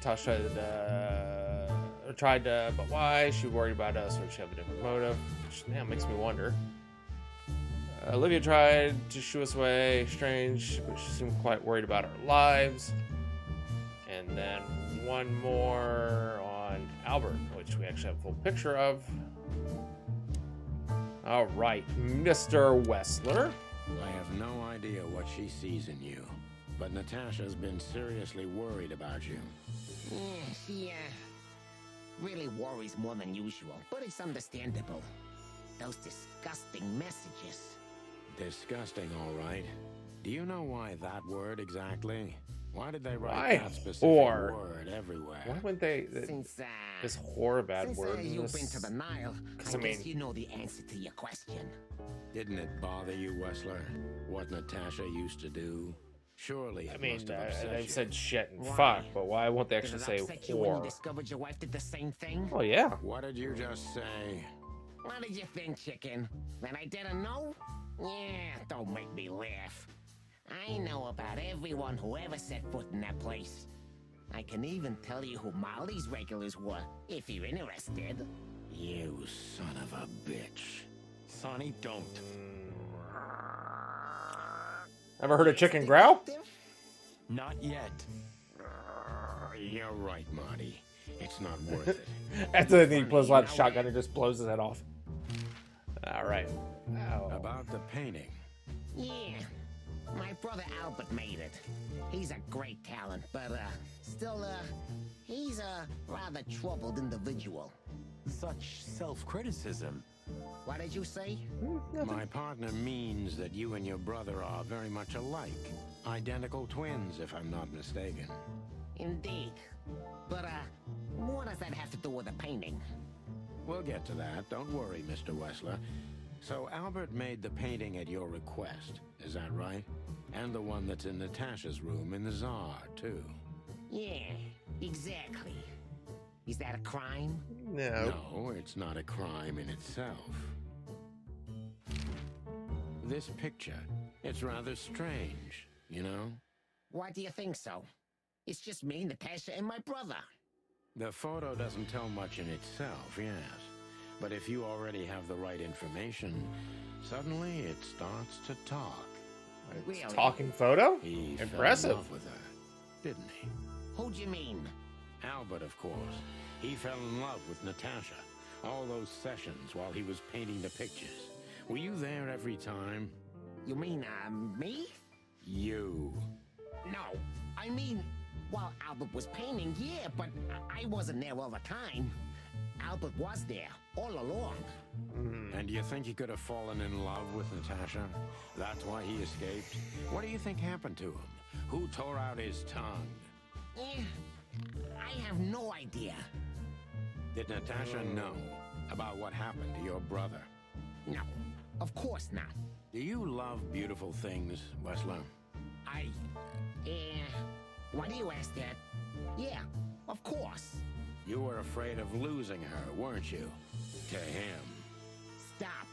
Tasha tried to, but why? She worried about us, or she have a different motive? Which, yeah, makes me wonder. Olivia tried to shoo us away. Strange, but she seemed quite worried about our lives. And then 1 more on Albert, which we actually have a full picture of. All right, Mr. Wessler. I have no idea what she sees in you, but Natasha's been seriously worried about you. Yeah, she, really worries more than usual, but it's understandable. Those disgusting messages. Disgusting, all right. Do you know why that word exactly? Why did they Why write that specific whore? word everywhere? Why wouldn't they? Since, Is whore a bad since, word? in you've this? been to the Nile, I 'Cause, I guess mean- you know the answer to your question. Didn't it bother you, Wessler? What Natasha used to do? Surely it I mean, must have upset they've you. said shit and Why? fuck, but why won't they Did actually it say upset you when you whore? discovered your wife did the same thing? Oh yeah. What did you just say? What did you think, chicken? That I didn't know? Yeah, don't make me laugh. I know about everyone who ever set foot in that place. I can even tell you who Molly's regulars were, if you're interested. You son of a bitch. Sonny, don't. Ever heard a chicken growl? Not yet. You're right, Marty. It's not worth it. After he pulls out the shotgun and just blows his head off. All right. About the painting. Yeah, my brother Albert made it. He's a great talent, but, still, he's a rather troubled individual. Such self-criticism. What did you say? My partner means that you and your brother are very much alike. Identical twins, if I'm not mistaken. Indeed. But, what does that have to do with the painting? We'll get to that. Don't worry, Mr. Wessler. So Albert made the painting at your request, is that right? And the one that's in Natasha's room in the Tsar, too. Yeah, exactly. Is that a crime? No. No, it's not a crime in itself. This picture, it's rather strange, you know? Why do you think so? It's just me, Natasha, and my brother. The photo doesn't tell much in itself, yes. But if you already have the right information, suddenly it starts to talk. Really? Talking photo? He Impressive. fell in love with her, didn't he? Who'd you mean? Albert, of course. He fell in love with Natasha. All those sessions while he was painting the pictures. Were you there every time? You mean, me? You. No, I mean, while Albert was painting, yeah, but I wasn't there all the time. Albert was there, all along. And do you think he could have fallen in love with Natasha? That's why he escaped? What do you think happened to him? Who tore out his tongue? Eh, I have no idea. Did Natasha know about what happened to your brother? No, of course not. Do you love beautiful things, Wessler? Why do you ask that? Yeah, of course. You were afraid of losing her, weren't you? To him. Stop.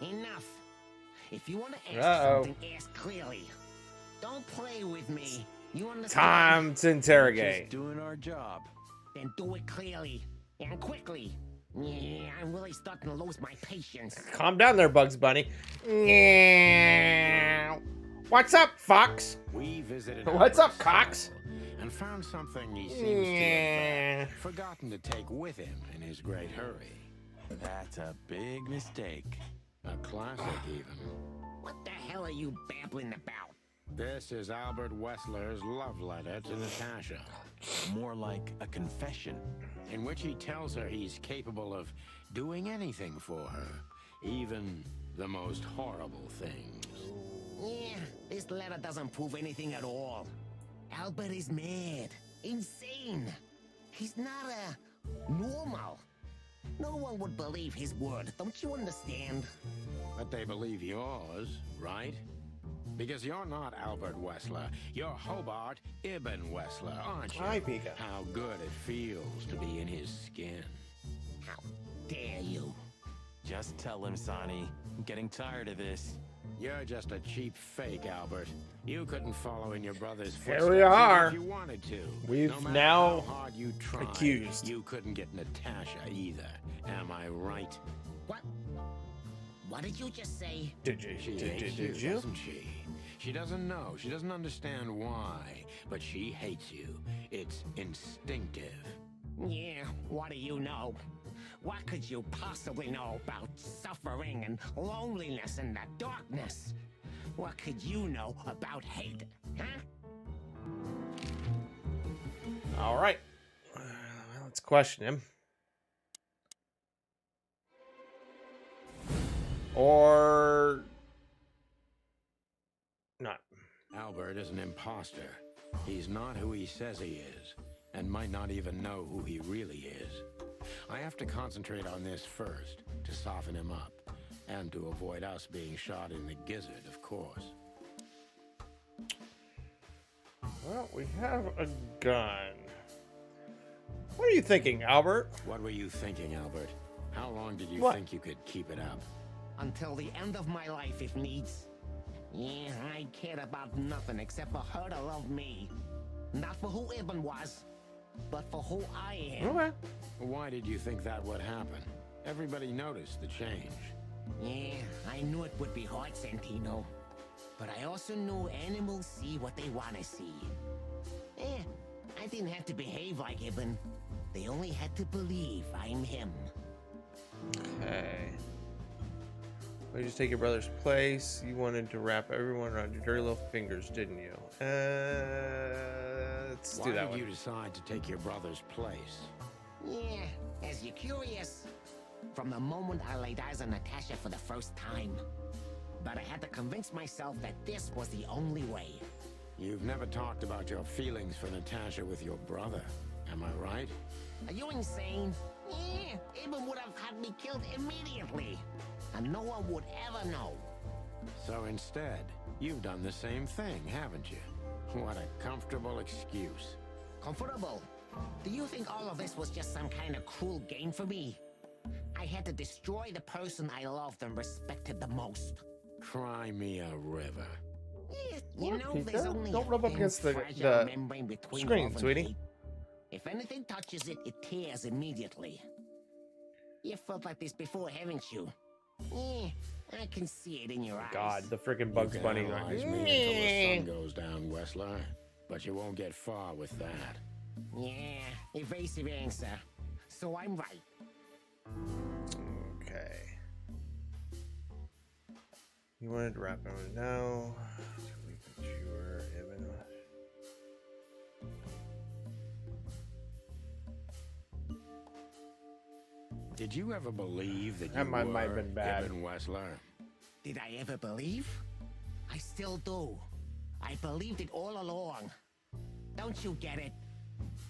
Enough. If you want to ask Uh-oh. something, ask clearly. Don't play with me. You understand? Time to interrogate. Just doing our job. Then do it clearly and quickly. Yeah, I'm really starting to lose my patience. Calm down there, Bugs Bunny. Meow. What's up, Fox? We visited What's up, Albert's Cox? cell and found something he seems to have forgotten to take with him in his great hurry. That's a big mistake. A classic, even. What the hell are you babbling about? This is Albert Wessler's love letter to Natasha, More like a confession. in which he tells her he's capable of doing anything for her, even the most horrible things. Yeah, this letter doesn't prove anything at all. Albert is mad. Insane. He's not normal. No one would believe his word, don't you understand? But they believe yours, right? Because you're not Albert Wessler. You're Hobart Ibn Wessler, aren't you? Hi, Pika. How good it feels to be in his skin. How dare you? Just tell him, Sonny. I'm getting tired of this. You're just a cheap fake, Albert. You couldn't follow in your brother's Here footsteps we even are. if you wanted to. We've No matter now how hard you tried, accused. you couldn't get Natasha either. Am I right? What? What did you just say? Did you? She Did hates you? doesn't she? She doesn't know. She doesn't understand why, but she hates you. It's instinctive. Yeah, what do you know? What could you possibly know about suffering and loneliness and the darkness? What could you know about hate, huh? All right. Let's question him. Or not. Albert is an imposter. He's not who he says he is, and might not even know who he really is. I have to concentrate on this first, to soften him up, and to avoid us being shot in the gizzard, of course. Well, we have a gun. What are you thinking, Albert? What were you thinking, Albert? How long did you What? think you could keep it up? Until the end of my life, if needs. Yeah, I cared about nothing except for her to love me. Not for who Ibn was, but for who I am. Okay. Why did you think that would happen? Everybody noticed the change. Yeah, I knew it would be hard, Santino. But I also knew animals see what they want to see. I didn't have to behave like Ibn. They only had to believe I'm him. Okay. You just take your brother's place. You wanted to wrap everyone around your dirty little fingers, didn't you? Let's Why do that did one. you decide to take your brother's place? Yeah, as you're curious. From the moment I laid eyes on Natasha for the first time. But I had to convince myself that this was the only way. You've never talked about your feelings for Natasha with your brother, am I right? Are you insane? Yeah, Ibn would have had me killed immediately. And no one would ever know. So instead, you've done the same thing, haven't you? What a comfortable excuse. Comfortable? Do you think all of this was just some kind of cruel game for me? I had to destroy the person I loved and respected the most. Cry me a river. Yeah, you What, know, Pika? there's only Don't a rub up thin, against the fragile membrane between screen, love and sweetie. hate. If anything touches it, it tears immediately. You felt like this before, haven't you? Yeah, I can see it in your eyes. God, the freaking You Bugs can Bunny. analyze me until the sun goes down, Wessler. But you won't get far with that. Yeah, evasive answer. So I'm right. Okay. You wanted to wrap everyone now. You were Ibn. Did you ever believe that you That might were have been bad. Ibn Wessler? Did I ever believe? I still do. I believed it all along. Don't you get it?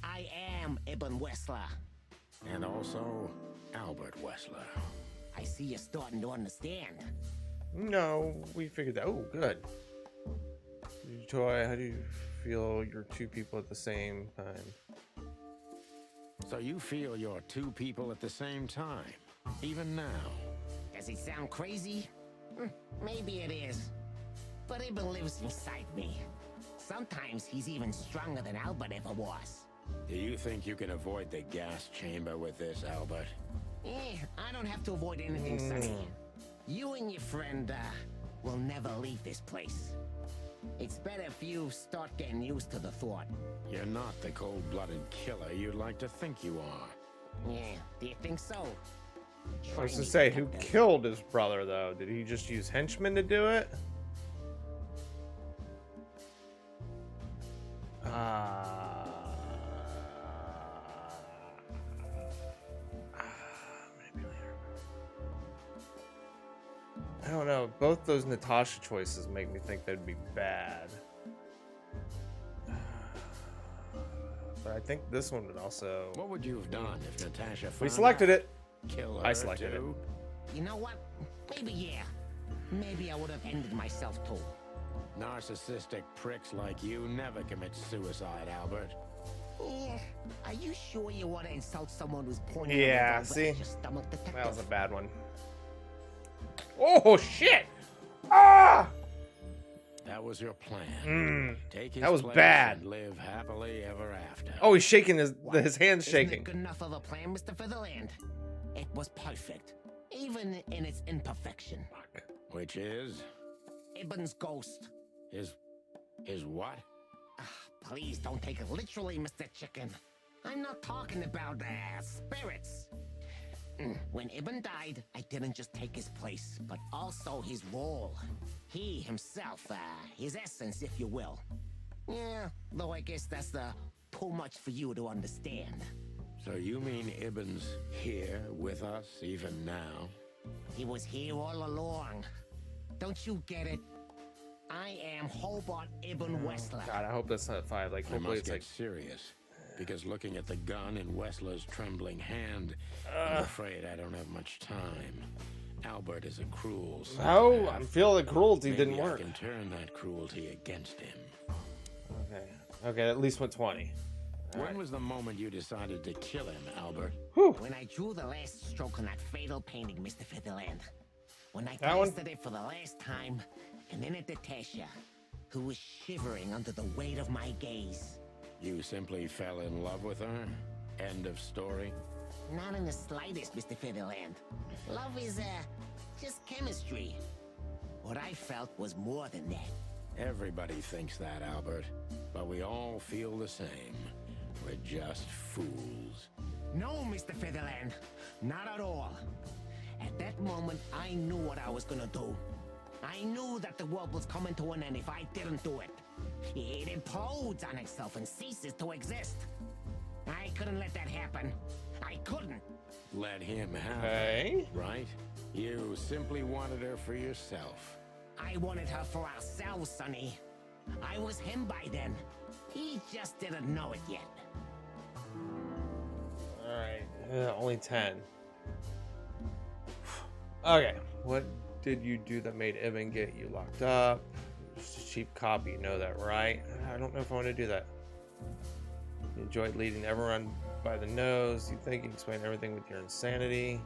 I am Ibn Wessler. And also, Albert Wessler. I see you're starting to understand. No, we figured that. Oh, good. Toy, how do you feel you're two people at the same time? So you feel you're two people at the same time, even now? Does it sound crazy? Maybe it is. But Ibn lives inside me. Sometimes he's even stronger than Albert ever was. Do you think you can avoid the gas chamber with this, Albert? I don't have to avoid anything, Sonny. You and your friend, will never leave this place. It's better if you start getting used to the thought. You're not the cold-blooded killer you'd like to think you are. Yeah, do you think so? I was Try to me, say, who Detective. killed his brother, though? Did he just use henchmen to do it? I don't know. Both those Natasha choices make me think they'd be bad. But I think this one would also. What would you have done if Natasha We found selected out? it. Kill her I selected too? You know what? Maybe yeah. Maybe I would have ended myself too. Narcissistic pricks like you never commit suicide, Albert. Yeah. Are you sure you want to insult someone who's pointing Yeah, a revolver see? at your stomach, detective? That was a bad one. Oh shit! Ah! That was your plan. Take his that was place bad. and live happily ever after. Oh, he's shaking his hands Isn't shaking. it good enough of a plan, Mr. Featherland? It was perfect, even in its imperfection. Which is Ibn's ghost. his what? Please don't take it literally, Mr. Chicken. I'm not talking about spirits. When Ibn died, I didn't just take his place, but also his role. He himself, his essence, if you will. Yeah, though I guess that's too much for you to understand. So you mean Ibn's here with us even now? He was here all along. Don't you get it? I am Hobart Ibn Wessler. God, I hope that's not 5. Like, I hopefully must it's get like. serious. Because looking at the gun in Wessler's trembling hand, I'm afraid I don't have much time. Albert is a cruel Oh, I'm feeling the cruelty Maybe didn't work. I can turn that cruelty against him. Okay. Okay, at least went 20. When was the moment you decided to kill him, Albert? When I drew the last stroke on that fatal painting, Mr. Featherland. When I That one? glanced at it for the last time, and then at Natasha, who was shivering under the weight of my gaze. You simply fell in love with her? End of story? Not in the slightest, Mr. Featherland. Love is, just chemistry. What I felt was more than that. Everybody thinks that, Albert. But we all feel the same. We're just fools. No, Mr. Featherland. Not at all. At that moment, I knew what I was gonna do. I knew that the world was coming to an end if I didn't do it. It implodes on itself and ceases to exist. I couldn't let that happen. I couldn't. Let him have Okay. her, right? You simply wanted her for yourself. I wanted her for ourselves, Sonny. I was him by then. He just didn't know it yet. Alright. Only 10. Okay. What did you do that made Ibn get you locked up? Just a cheap copy, you know that, right? I don't know if I want to do that. You enjoyed leading everyone by the nose. You think you explain everything with your insanity.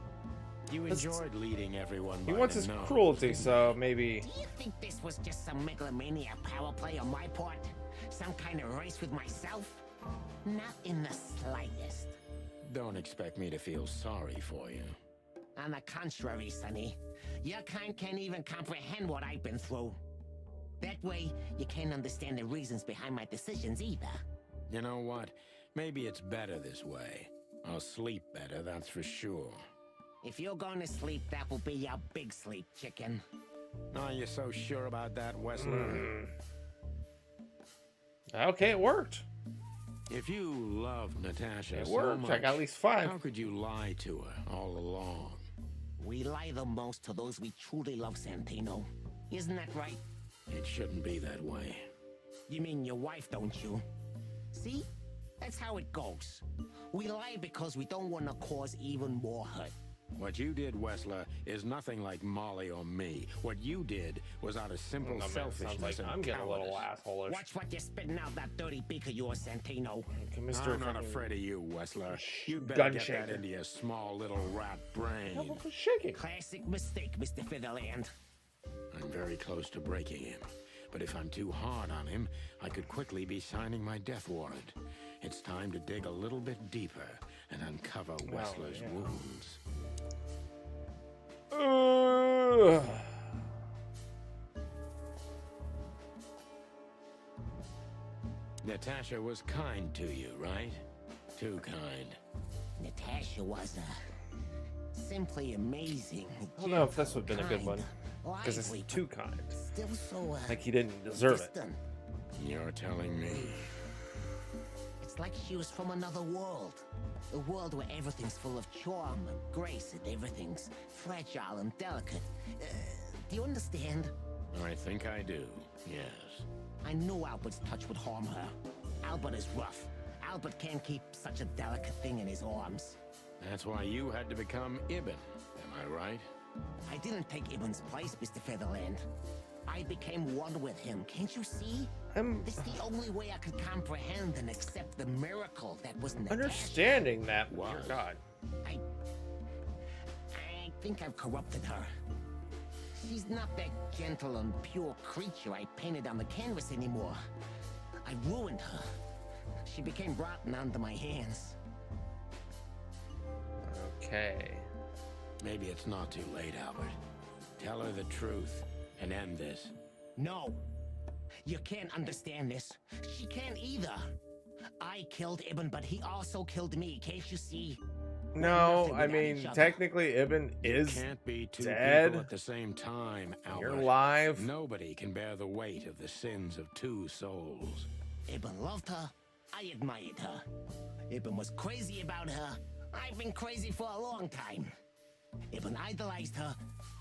You Let's- enjoyed leading everyone He by wants the his nose, cruelty, didn't so you? maybe. Do you think this was just some megalomaniac power play on my part? Some kind of race with myself? Not in the slightest. Don't expect me to feel sorry for you. On the contrary, Sonny. Your kind can't even comprehend what I've been through. That way, you can't understand the reasons behind my decisions either. You know what? Maybe it's better this way. I'll sleep better, that's for sure. If you're going to sleep, that will be your big sleep, chicken. Are you so sure about that, Wessler? Okay, it worked. If you love Natasha It so worked. much, I got at least 5. how could you lie to her all along? We lie the most to those we truly love, Santino. Isn't that right? It shouldn't be that way. You mean your wife, don't you? See? That's how it goes. We lie because we don't want to cause even more hurt. What you did, Wessler, is nothing like Molly or me. What you did was out of simple No, man, selfishness sounds like and I'm getting a little cowardice. assholeish. Watch what you're spitting out that dirty beak of yours, Santino. Okay, Mr. I'm not fucking- afraid of you, Wessler. You'd better Gun get shaker. that into your small little rat brain. What was shaking? Classic mistake, Mr. Featherland. I'm very close to breaking him. But if I'm too hard on him, I could quickly be signing my death warrant. It's time to dig a little bit deeper and uncover Wessler's yeah. wounds. Natasha was kind to you, right? Too kind. Natasha was, simply amazing. I don't know if this would have been a good one. Because it's Lively, too kind. still so, Like he didn't deserve it. distant. You're telling me. It's like she was from another world. A world where everything's full of charm and grace and everything's fragile and delicate. Do you understand? I think I do, yes. I knew Albert's touch would harm her. Albert is rough. Albert can't keep such a delicate thing in his arms. That's why you had to become Ibn, am I right? I didn't take Ibn's place, Mr. Featherland. I became one with him, can't you see? It's the only way I could comprehend and accept the miracle that was Natasha. Understanding that, dear God. I think I've corrupted her. She's not that gentle and pure creature I painted on the canvas anymore. I ruined her. She became rotten under my hands. Okay. Maybe it's not too late, Albert. Tell her the truth and end this. No. You can't understand this. She can't either. I killed Ibn, but he also killed me, can't you see? No, I mean, technically, Ibn is can't be two dead. people at the same time, Albert. You're alive. Nobody can bear the weight of the sins of two souls. Ibn loved her. I admired her. Ibn was crazy about her. I've been crazy for a long time. Ibn idolized her,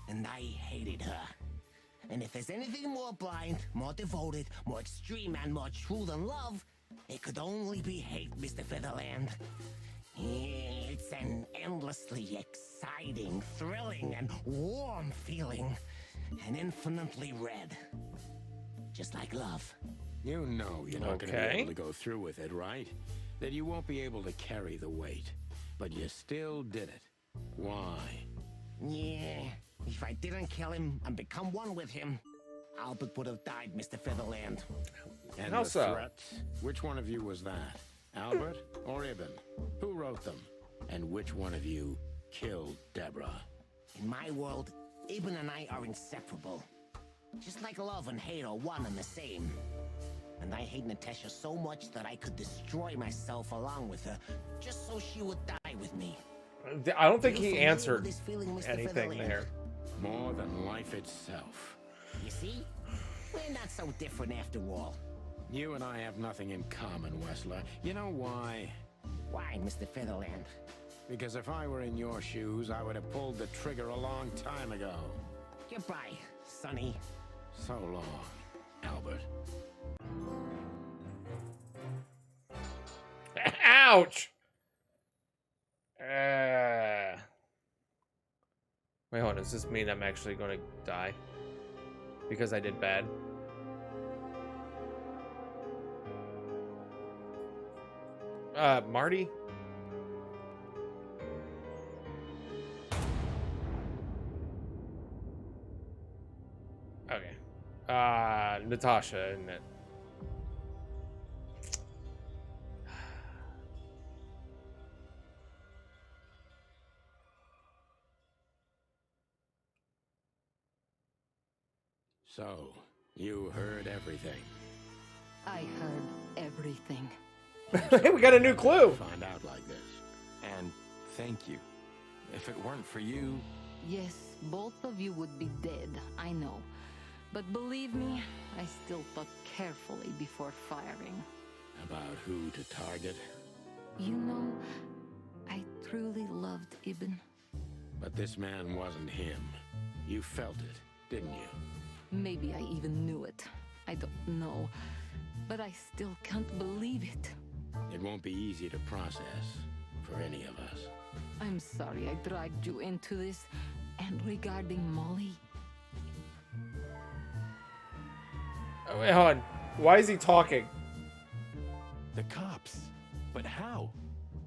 and I hated her. And if there's anything more blind, more devoted, more extreme, and more true than love, it could only be hate, Mr. Featherland. It's an endlessly exciting, thrilling, and warm feeling. And infinitely red. Just like love. You know you're not going to be able to go through with it, right? That you won't be able to carry the weight. But you still did it. Why? Yeah, if I didn't kill him and become one with him, Albert would have died, Mr. Featherland. And How the so? threats? Which one of you was that? Albert or Ibn? Who wrote them? And which one of you killed Deborah? In my world, Ibn and I are inseparable. Just like love and hate are one and the same. And I hate Natasha so much that I could destroy myself along with her, just so she would die with me. I don't think You he familiar with answered this feeling, Mr. anything Featherland? there. More than life itself. You see? We're not so different after all. You and I have nothing in common, Wessler. You know why? Why, Mr. Featherland? Because if I were in your shoes, I would have pulled the trigger a long time ago. Goodbye, Sonny. So long, Albert. Ouch! Wait, hold on. Does this mean I'm actually going to die? Because I did bad? Marty? Okay. Natasha, isn't it? So, you heard everything. I heard everything. We got a new clue. Find out like this. And thank you. If it weren't for you... Yes, both of you would be dead, I know. But believe me, I still thought carefully before firing. About who to target? You know, I truly loved Ibn. But this man wasn't him. You felt it, didn't you? Maybe I even knew it. I don't know. But I still can't believe it. It won't be easy to process for any of us. I'm sorry I dragged you into this. And regarding Molly... Oh, wait, hold on. Why is he talking? The cops. But how?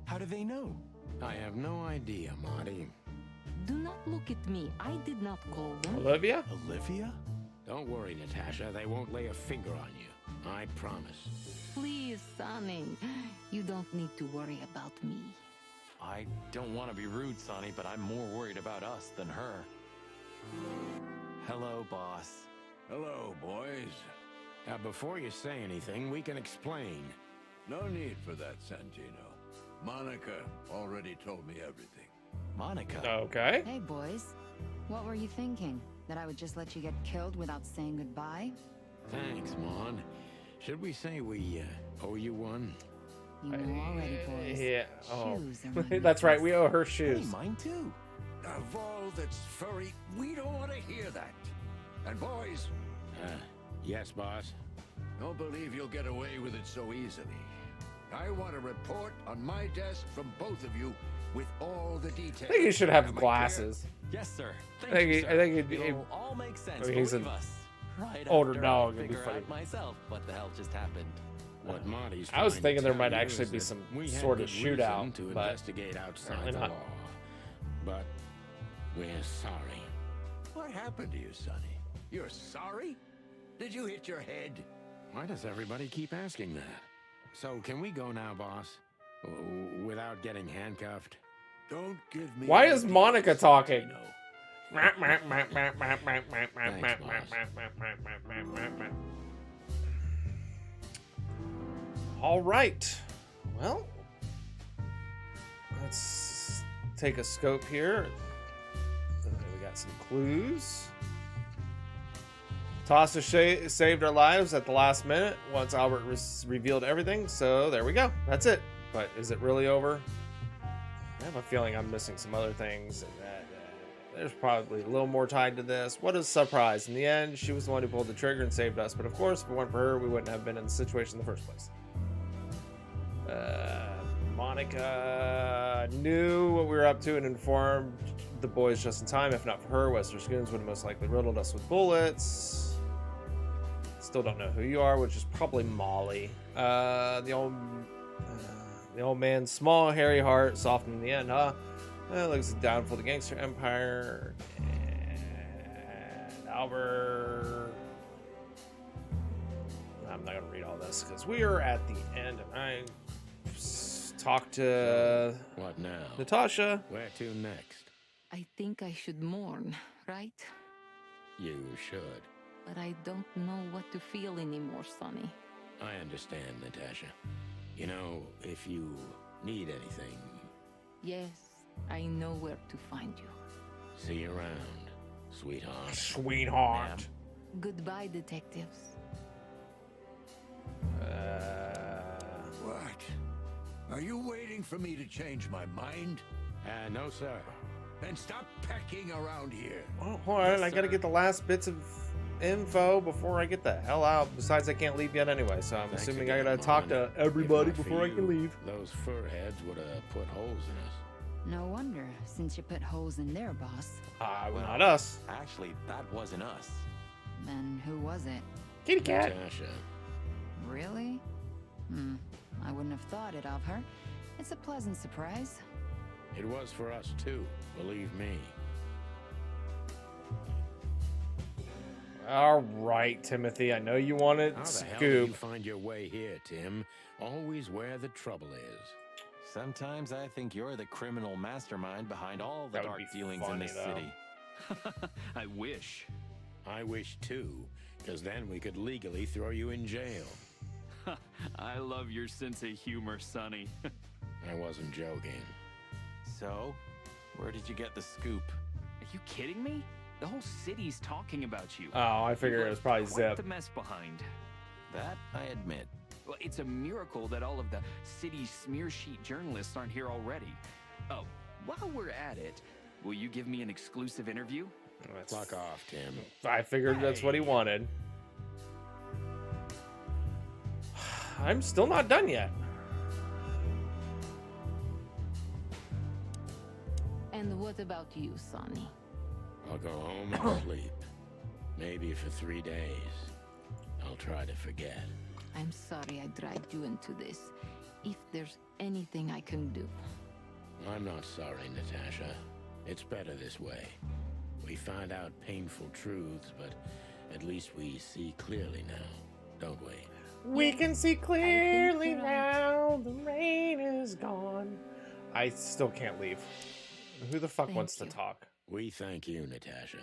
How do they know? I have no idea, Marty. Do not look at me. I did not call them. Olivia? Olivia? Don't worry, Natasha. They won't lay a finger on you. I promise. Please, Sonny. You don't need to worry about me. I don't want to be rude, Sonny, but I'm more worried about us than her. Hello, boss. Hello, boys. Now, before you say anything, we can explain. No need for that, Santino. Monica already told me everything. Monica? Okay. Hey, boys. What were you thinking? That I would just let you get killed without saying goodbye? Thanks, Mon. Should we say we owe you one? You know already, boys. Yeah. Oh. Shoes are my That's right. necklace. We owe her shoes. Hey, mine too. Of all that's furry, we don't want to hear that. And boys, Yes, boss. don't believe you'll get away with it so easily. I want a report on my desk from both of you with all the details. I think he should have Am I glasses. Yes, sir. Thank I think you, he- sir. I think it- It'll all make sense. I mean, he's Believe an us. Right older after dog, I it'd be figure funny. out myself what the hell just happened. What Marty's I was trying to thinking there tell might you actually is be that some we had sort of good reason shootout, to but investigate outside apparently the not. law. But we're sorry. What happened to you, Sonny? You're sorry? Did you hit your head? Why does everybody keep asking that? So can we go now, boss? Without getting handcuffed? Don't give me. Why is ideas, Monica talking? Dino. All right. Well, let's take a scope here. We got some clues. Tasha saved our lives at the last minute once Albert revealed everything. So there we go. That's it. But is it really over? I have a feeling I'm missing some other things, and that there's probably a little more tied to this. What a surprise. In the end, she was the one who pulled the trigger and saved us. But of course, if it weren't for her, we wouldn't have been in the situation in the first place. Monica knew what we were up to and informed the boys just in time. If not for her, Wester's goons would have most likely riddled us with bullets. Still don't know who you are, which is probably Molly. The old man's small, hairy heart softened in the end, huh? Looks down for the gangster empire. And Albert. I'm not gonna read all this because we are at the end, and I talked to What now? Natasha. Where to next? I think I should mourn, right? You should. But I don't know what to feel anymore, Sonny. I understand, Natasha. You know, if you need anything, Yes, I know where to find you. see you around, sweetheart. Sweetheart. Goodbye, detectives. What? Are you waiting for me to change my mind? No, sir. Then stop pecking around here. Oh, hold on, I gotta get the last bits of info before I get the hell out. Besides, I can't leave yet anyway, so I'm Thanks assuming I again, gotta talk to Marlon. everybody If not for before I can you, leave. Those fur heads would have put holes in us. No wonder, since you put holes in their boss. Not us. Actually, that wasn't us. Then who was it? Kitty cat. Natasha. Really? I wouldn't have thought it of her. It's a pleasant surprise. It was for us too, believe me. All right, Timothy. I know you wanted How the hell did scoop. you find your way here, Tim? Always where the trouble is. Sometimes I think you're the criminal mastermind behind all the That would dark be dealings funny, in this though. city. I wish. I wish too, because then we could legally throw you in jail. I love your sense of humor, Sonny. I wasn't joking. So, where did you get the scoop? Are you kidding me? The whole city's talking about you. Oh, I figured You it was left probably quite Zip. the mess behind. That I admit. Well, it's a miracle that all of the city's smear sheet journalists aren't here already. Oh, while we're at it, will you give me an exclusive interview? Fuck off, Tim. I figured that's what he wanted. I'm still not done yet. And what about you, Sonny? I'll go home and sleep. Maybe for 3 days. I'll try to forget. I'm sorry I dragged you into this. If there's anything I can do. I'm not sorry, Natasha. It's better this way. We find out painful truths, but at least we see clearly now, don't we? We can see clearly now. The rain is gone. I still can't leave. Who the fuck Thank wants you. to talk? We thank you, Natasha.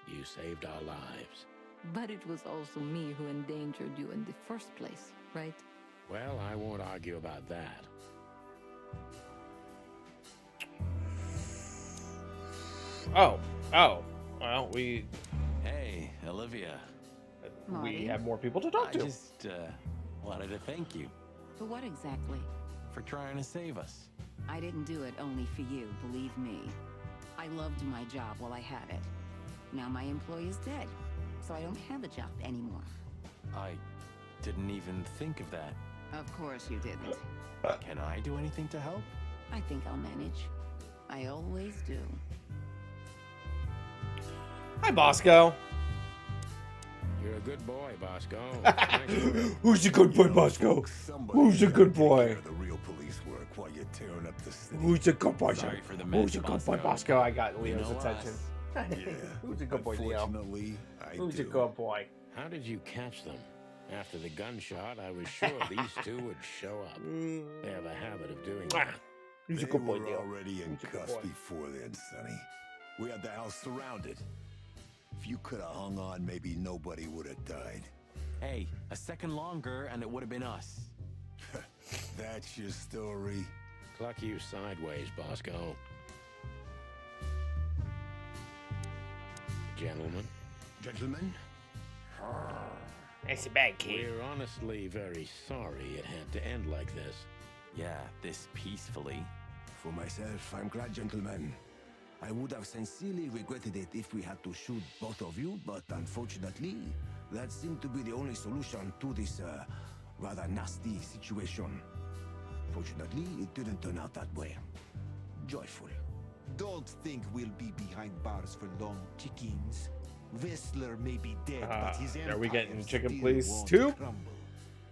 You saved our lives. But it was also me who endangered you in the first place, right? Well, I won't argue about that. Oh, well, we Hey, Olivia. Marty? have more people to talk I to. just wanted to thank you For what exactly? for trying to save us. I didn't do it only for you, believe me. I loved my job while I had it. Now my employee is dead, so I don't have a job anymore. I didn't even think of that. Of course you didn't. Can I do anything to help? I think I'll manage. I always do. Hi, Bosco. You're a good boy, Bosco. Who's a good boy, Bosco? Who's a good boy? The real police work while you're tearing up the city. Who's a good boy? Sorry for the Who's a mess, good boy, Bosco. Bosco? I got You Leo's know attention. Yeah. Who's a good boy, Leo? Unfortunately, I Who's do. a good boy? How did you catch them? After the gunshot, I was sure these two would show up. They have a habit of doing that. Who's a They good boy, were Leo? already in Who's a good cuffs boy? before then, Sonny. We had the house surrounded. If you could have hung on, maybe nobody would have died. Hey, a second longer and it would have been us. That's your story. Cluck you sideways, Bosco. Gentlemen, Gentlemen? That's a bad kid. we're honestly very sorry it had to end like this. Yeah, this peacefully. For myself, I'm glad, gentlemen. I would have sincerely regretted it if we had to shoot both of you, but unfortunately, that seemed to be the only solution to this, rather nasty situation. Fortunately, it didn't turn out that way. Joyful. Don't think we'll be behind bars for long, chickens. Whistler may be dead, but his empire Are we getting chicken, still please? won't Two? crumble.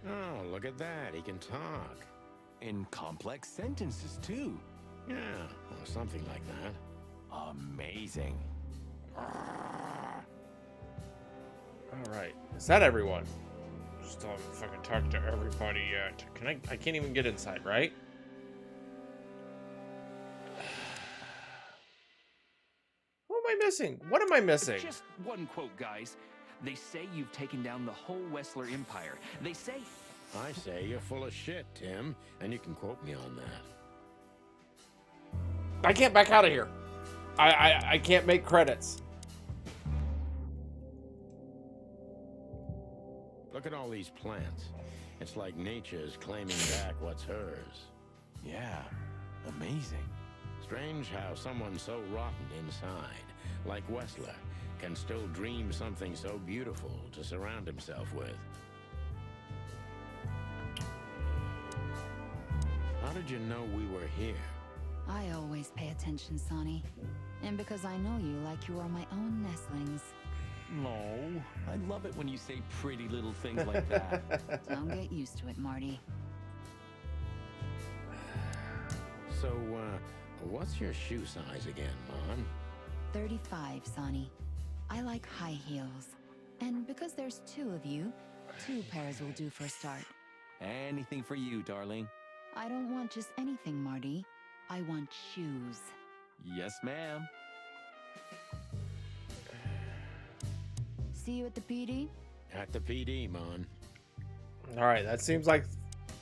Oh, look at that. He can talk. In complex sentences, too. Yeah, or something like that. Amazing. All right. Is that everyone? Still haven't fucking talked to everybody yet. Can I can't even get inside, right? What am I missing? What am I missing? Just one quote, guys. They say you've taken down the whole Wessler Empire. They say... I say you're full of shit, Tim, and you can quote me on that. I can't back out of here. I can't make credits. Look at all these plants. It's like nature's claiming back what's hers. Yeah, amazing. Strange how someone so rotten inside, like Wessler, can still dream something so beautiful to surround himself with. How did you know we were here? I always pay attention, Sonny. And because I know you like you are my own nestlings. No, I love it when you say pretty little things like that. Don't get used to it, Marty. So, what's your shoe size again, Mon? 35, Sonny. I like high heels. And because there's two of you, 2 pairs will do for a start. Anything for you, darling. I don't want just anything, Marty. I want shoes. Yes, ma'am. See you at the PD? At the PD, Mon. All right, that seems like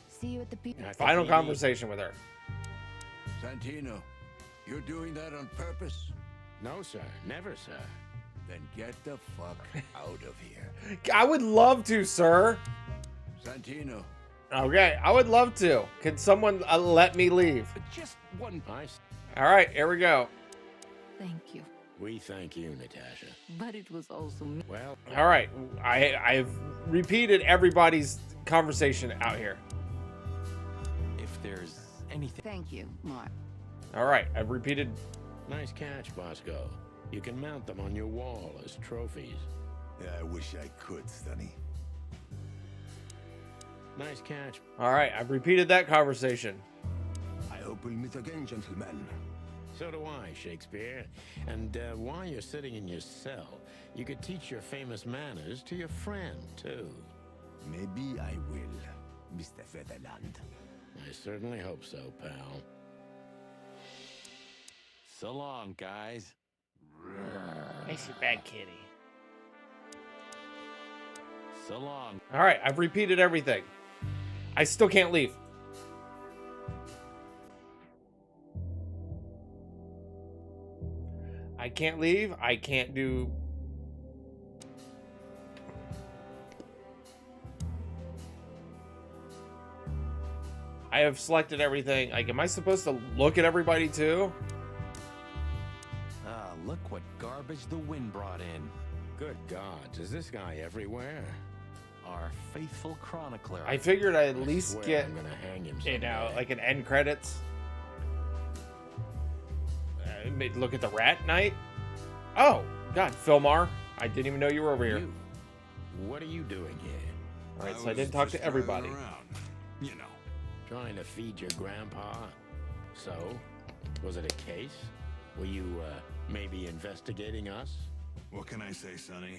See you at the PD. At the final PD. conversation with her. Santino, you're doing that on purpose? No, sir. Never, sir. Then get the fuck out of here. I would love to, sir. Santino. Okay, I would love to. Can someone let me leave? Just one... All right, here we go. Thank you. We thank you, Natasha. But it was also me. Well, All right, I've repeated everybody's conversation out here. If there's anything... Thank you, Mark. All right, I've repeated. nice catch, Bosco. You can mount them on your wall as trophies. Yeah, I wish I could, Sonny. Nice catch. All right, I've repeated that conversation. I hope we'll meet again, gentlemen. So do I, Shakespeare. And while you're sitting in your cell, you could teach your famous manners to your friend, too. Maybe I will, Mr. Featherland. I certainly hope so, pal. So long, guys. Makes you bad kitty. So long. All right, I've repeated everything. I still can't leave. I can't leave. I can't do... I have selected everything. Like, am I supposed to look at everybody too? Ah, look what garbage the wind brought in. Good gods, is this guy everywhere? our faithful chronicler. I figured I'd at I least swear get, I'm gonna hang him you know, someday. like an end credits. Look at the Rat Knight. Oh, God, Philmar. I didn't even know you were over here. You, what are you doing here? All right, so I didn't talk to everybody. You know. Trying to feed your grandpa? So, was it a case? Were you, maybe investigating us? What can I say, Sonny?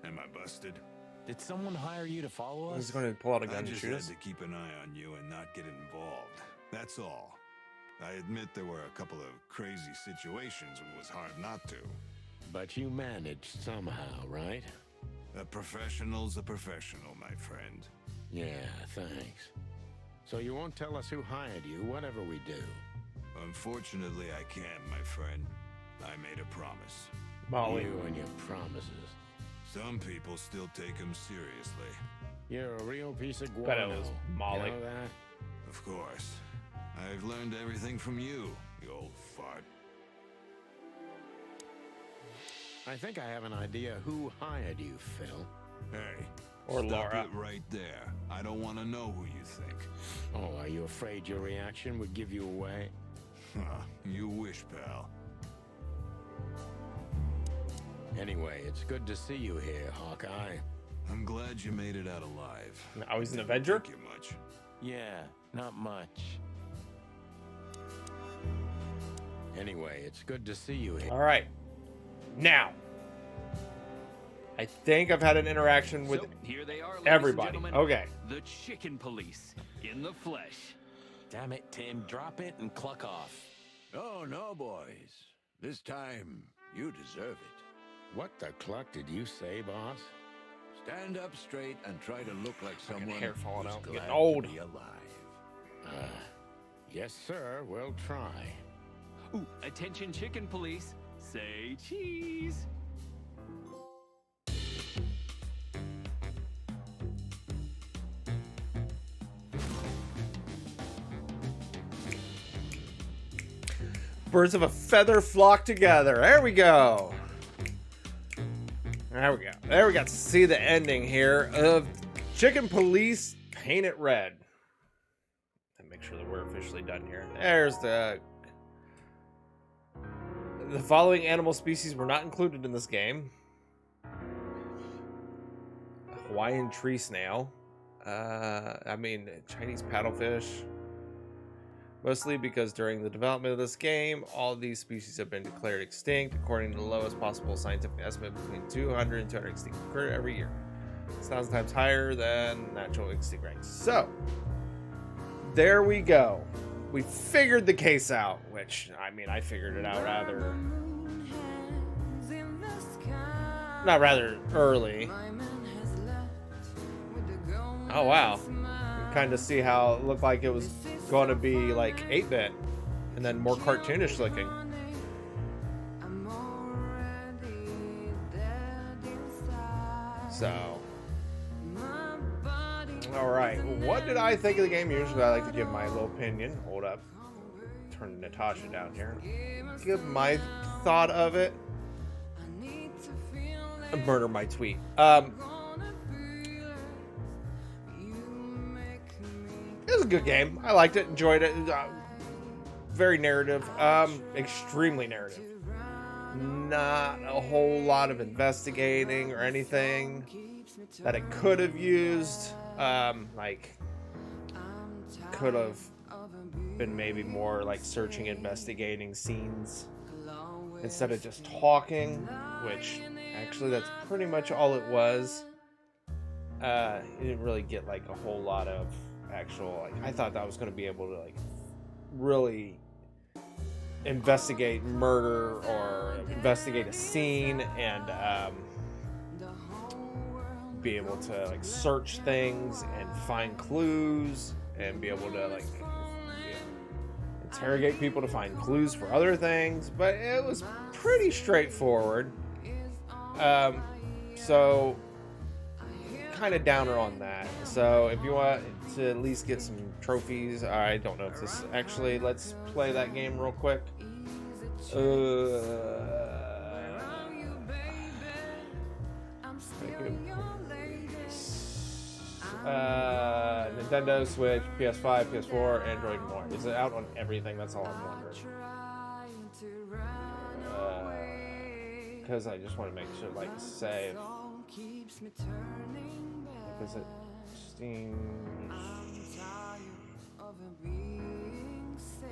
Am I busted? Did someone hire you to follow us? He's going to pull out a I gun and just shoot had us. to keep an eye on you and not get involved. That's all. I admit there were a couple of crazy situations and it was hard not to. But you managed somehow, right? A professional's a professional, my friend. Yeah, thanks. So you won't tell us who hired you, whatever we do? Unfortunately, I can't, my friend. I made a promise. Molly. You and your promises. Some people still take them seriously. You're a real piece of Bet it guano. was Molly. You know that? Of course. I've learned everything from you, you old fart. I think I have an idea who hired you, Phil. Hey, Or stop Laura. it right there. I don't want to know who you think. Oh, are you afraid your reaction would give you away? Huh, you wish, pal. Anyway, it's good to see you here, Hawkeye. I'm glad you made it out alive. Now he's an Avenger? Thank you much. Yeah, not much. Anyway, it's good to see you here. All right. Now, I think I've had an interaction with So, here they are, ladies everybody. and gentlemen. Okay. The Chicken Police in the flesh. Damn it, Tim. Drop it and cluck off. Oh, no, boys. This time, you deserve it. What the cluck did you say, boss? Stand up straight and try to look like Fucking someone hair falling who's out, glad getting to old. be alive. Yes, sir, we'll try. Ooh, attention Chicken Police. Say cheese. Birds of a feather flock together. There we go. There we go. There we got to see the ending here of Chicken Police Paint It Red. And make sure that we're officially done here. There's the following animal species were not included in this game. Hawaiian tree snail. I mean, Chinese paddlefish. Mostly because during the development of this game, all of these species have been declared extinct, according to the lowest possible scientific estimate between 200 and 200 extinct occur every year. It's 1,000 times higher than natural extinct rates. So, there we go. We figured the case out, which, I mean, I figured it out not rather early. Oh, wow. Kind of see how it looked like it was going to be like 8-bit and then more cartoonish looking. So, all right, what did I think of the game? Usually I like to give my little opinion. Hold up, turn Natasha down here. Give my thought of it. Murder my tweet. It was a good game. I liked it, enjoyed it. Very narrative, extremely narrative. Not a whole lot of investigating or anything that it could have used. Like, could have been maybe more like searching, investigating scenes instead of just talking, which actually that's pretty much all it was. You didn't really get like a whole lot of actual, like, I thought that I was going to be able to like really investigate murder or investigate a scene and be able to like search things and find clues and be able to like interrogate people to find clues for other things, but it was pretty straightforward. So kind of downer on that. So if you want to at least get some trophies, I don't know if this actually, let's play that game real quick. Nintendo Switch, PS5, PS4, Android, and more. Is it out on everything? That's all I'm wondering. Because I just want to make sure, like, save. Is it Steam?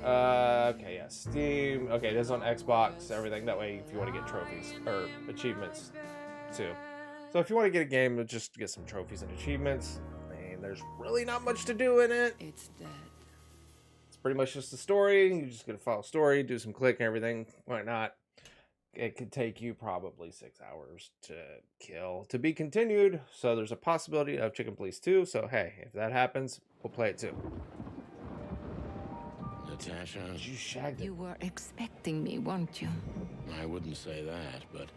Okay, yeah, Steam. Okay, it is on Xbox, everything. That way, if you want to get trophies or achievements, too. So if you want to get a game to just get some trophies and achievements, I mean, there's really not much to do in it. It's dead. It's pretty much just the story. You're just gonna follow story, do some click and everything. Why not? It could take you probably 6 hours to kill to be continued. So there's a possibility of Chicken Police 2. So hey, if that happens, we'll play it too. Natasha, You shagged it. You were expecting me, weren't you? I wouldn't say that, but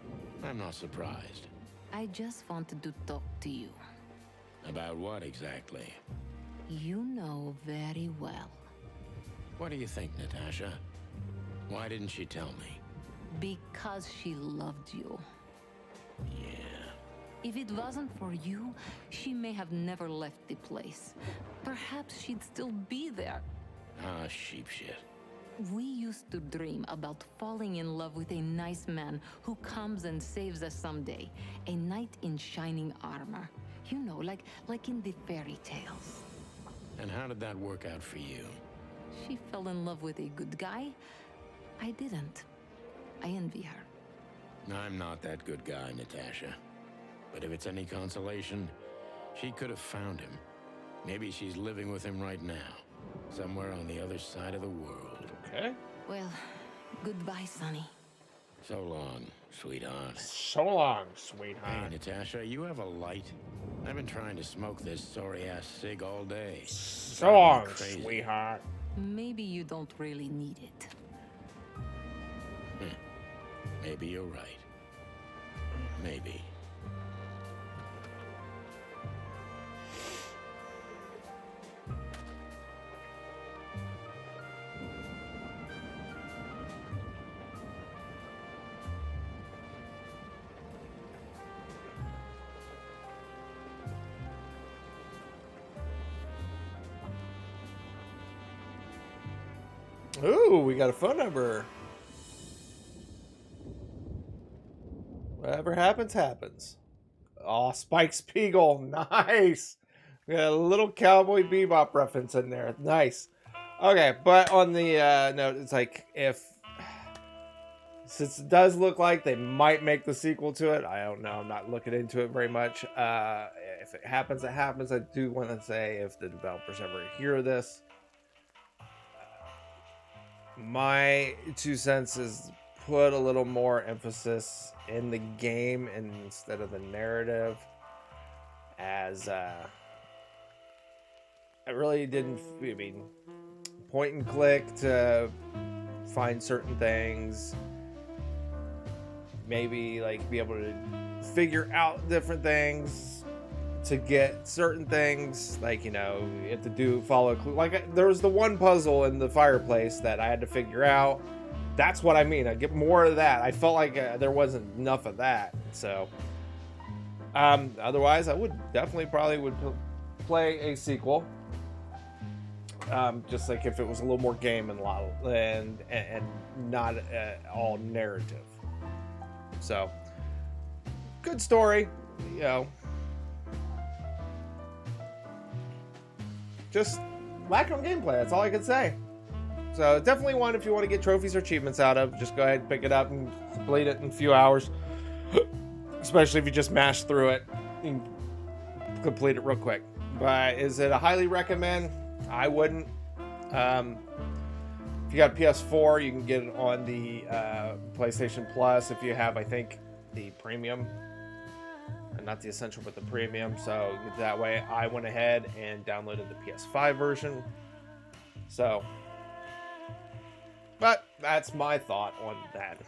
I'm not surprised. I just wanted to talk to you. About what exactly? You know very well. What do you think, Natasha? Why didn't she tell me? Because she loved you. Yeah. If it wasn't for you, she may have never left the place. Perhaps she'd still be there. Ah, sheep shit. We used to dream about falling in love with a nice man who comes and saves us someday. A knight in shining armor. You know, like in the fairy tales. And how did that work out for you? She fell in love with a good guy. I didn't. I envy her. I'm not that good guy, Natasha. But if it's any consolation, she could have found him. Maybe she's living with him right now. Somewhere on the other side of the world. Okay. Well, goodbye, Sonny. So long, sweetheart. So long, Hey, sweetheart. Natasha, you have a light? I've been trying to smoke this sorry-ass cig all day. So long, Crazy. sweetheart. Maybe you don't really need it. Maybe you're right. Maybe. Ooh, we got a phone number. Whatever happens, happens. Oh, Spike Spiegel. Nice. We got a little Cowboy Bebop reference in there. Nice. Okay, but on the note, it's like, since it does look like they might make the sequel to it, I don't know. I'm not looking into it very much. If it happens, it happens. I do want to say, if the developers ever hear this, my 2 cents is put a little more emphasis in the game instead of the narrative, as I really didn't, I mean, point and click to find certain things, maybe like be able to figure out different things to get certain things, like, you know, you have to follow a clue. Like, there was the one puzzle in the fireplace that I had to figure out. That's what I mean. I get more of that. I felt like there wasn't enough of that. So, otherwise, I would definitely probably play a sequel. Just like if it was a little more game and not all narrative. So, good story, you know. Just lack of gameplay. That's all I could say. So definitely one if you want to get trophies or achievements out of. Just go ahead and pick it up and complete it in a few hours. Especially if you just mash through it and complete it real quick. But is it a highly recommend? I wouldn't. If you got a PS4, you can get it on the PlayStation Plus if you have, I think, the premium. And not the essential, but the premium. So that way I went ahead and downloaded the PS5 version. So, but that's my thought on that.